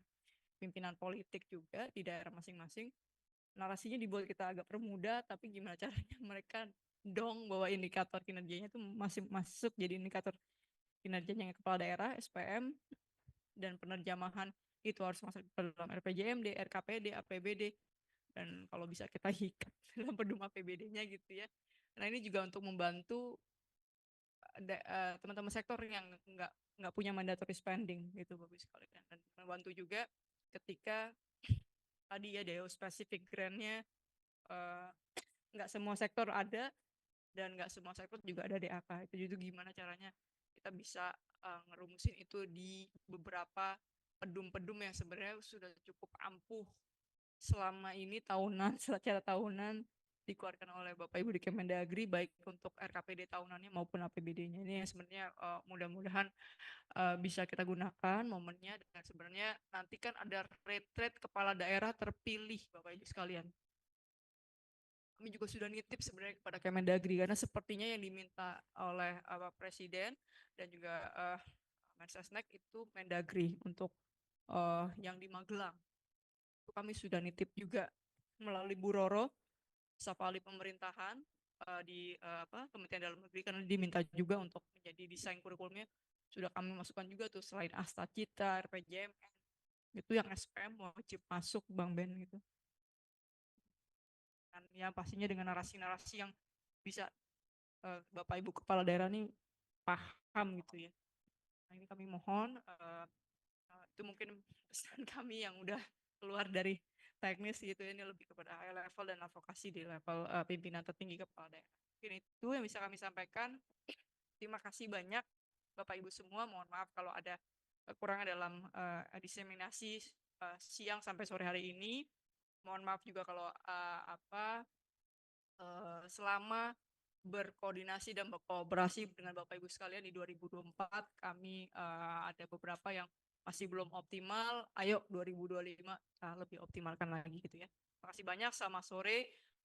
pimpinan politik juga di daerah masing-masing, narasinya dibuat kita agak permudah, tapi gimana caranya mereka dong bahwa indikator kinerjanya itu masih masuk jadi indikator kinerjanya kepala daerah, SPM, dan penerjemahan itu harus masuk dalam RPJMD, RKPD, APBD, dan kalau bisa kita ikat dalam pedum APBD-nya gitu ya. Nah ini juga untuk membantu teman-teman sektor yang nggak punya mandatory spending gitu Bapak sekalian, dan membantu juga ketika tadi ya DO spesifik grant-nya nggak semua sektor ada dan nggak semua sektor juga ada DAK. Itu juga gimana caranya kita bisa ngerumusin itu di beberapa pedum-pedum yang sebenarnya sudah cukup ampuh selama ini tahunan, secara tahunan dikeluarkan oleh Bapak Ibu di Kemendagri, baik untuk RKPD tahunannya maupun APBD-nya. Ini yang sebenarnya mudah-mudahan bisa kita gunakan momennya, dan sebenarnya nanti kan ada retret kepala daerah terpilih Bapak Ibu sekalian. Kami juga sudah nitip sebenarnya kepada Kemendagri, karena sepertinya yang diminta oleh Presiden dan juga Mensesnek itu Mendagri untuk yang di Magelang. Itu kami sudah nitip juga melalui Bu Roro, staf ahli pemerintahan di Kementerian Dalam Negeri, karena diminta juga untuk menjadi desain kurikulumnya. Sudah kami masukkan juga tuh, selain Asta Cita, RPJMN, itu yang SPM wajib masuk Bang Ben gitu. Dan ya pastinya dengan narasi-narasi yang bisa Bapak Ibu kepala daerah ini paham gitu ya. Nah ini kami mohon itu mungkin pesan kami yang udah keluar dari teknis gitu, ini lebih kepada high level dan advokasi di level pimpinan tertinggi kepala daerah. Mungkin itu yang bisa kami sampaikan. Terima kasih banyak Bapak Ibu semua. Mohon maaf kalau ada kekurangan dalam diseminasi siang sampai sore hari ini. Mohon maaf juga kalau selama berkoordinasi dan berkolaborasi dengan Bapak Ibu sekalian di 2024 kami ada beberapa yang masih belum optimal. Ayo 2025 lebih optimalkan lagi gitu ya. Terima kasih banyak. Selamat sore.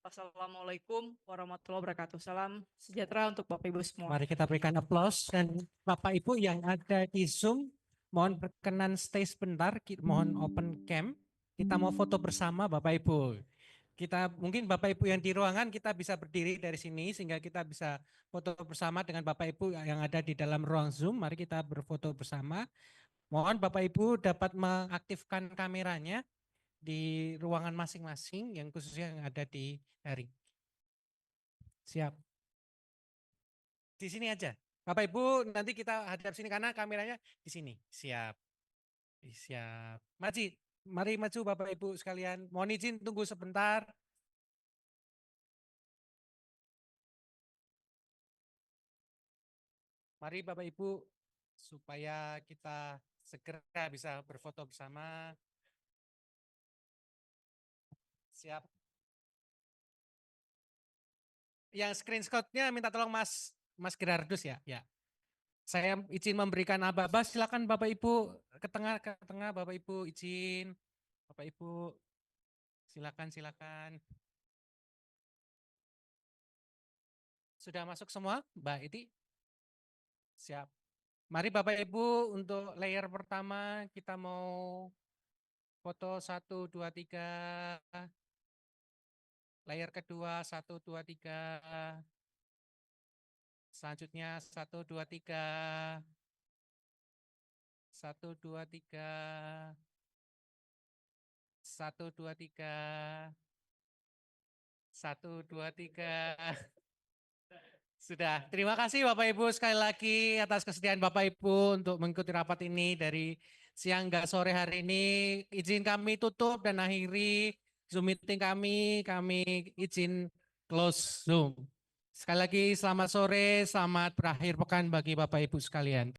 Wassalamualaikum warahmatullahi wabarakatuh. Salam sejahtera untuk Bapak Ibu semua. Mari kita berikan aplaus, dan Bapak Ibu yang ada di Zoom mohon berkenan stay sebentar, mohon open cam. Kita mau foto bersama Bapak Ibu. Kita mungkin Bapak Ibu yang di ruangan kita bisa berdiri dari sini sehingga kita bisa foto bersama dengan Bapak Ibu yang ada di dalam ruang Zoom. Mari kita berfoto bersama. Mohon Bapak Ibu dapat mengaktifkan kameranya di ruangan masing-masing, yang khususnya yang ada di daring. Siap. Di sini aja. Bapak Ibu nanti kita hadap sini karena kameranya di sini. Siap. Siap. Mari maju Bapak Ibu sekalian. Mohon izin tunggu sebentar. Mari Bapak Ibu supaya kita segera bisa berfoto bersama. Siap. Yang screenshotnya minta tolong Mas Gerardus ya. Ya. Saya izin memberikan aba-aba. Silakan Bapak Ibu ke tengah Bapak Ibu izin. Bapak Ibu silakan. Sudah masuk semua, Mbak Iti? Siap. Mari Bapak Ibu untuk layer pertama kita mau foto 1 2 3. Layer kedua 1 2 3. Selanjutnya 1 2 3. 1 2 3. 1 2 3. 1 2 3. Sudah, terima kasih Bapak Ibu sekali lagi atas kesediaan Bapak Ibu untuk mengikuti rapat ini dari siang hingga sore hari ini. Izin kami tutup dan akhiri Zoom meeting kami izin close Zoom. Sekali lagi selamat sore, selamat berakhir pekan bagi Bapak Ibu sekalian.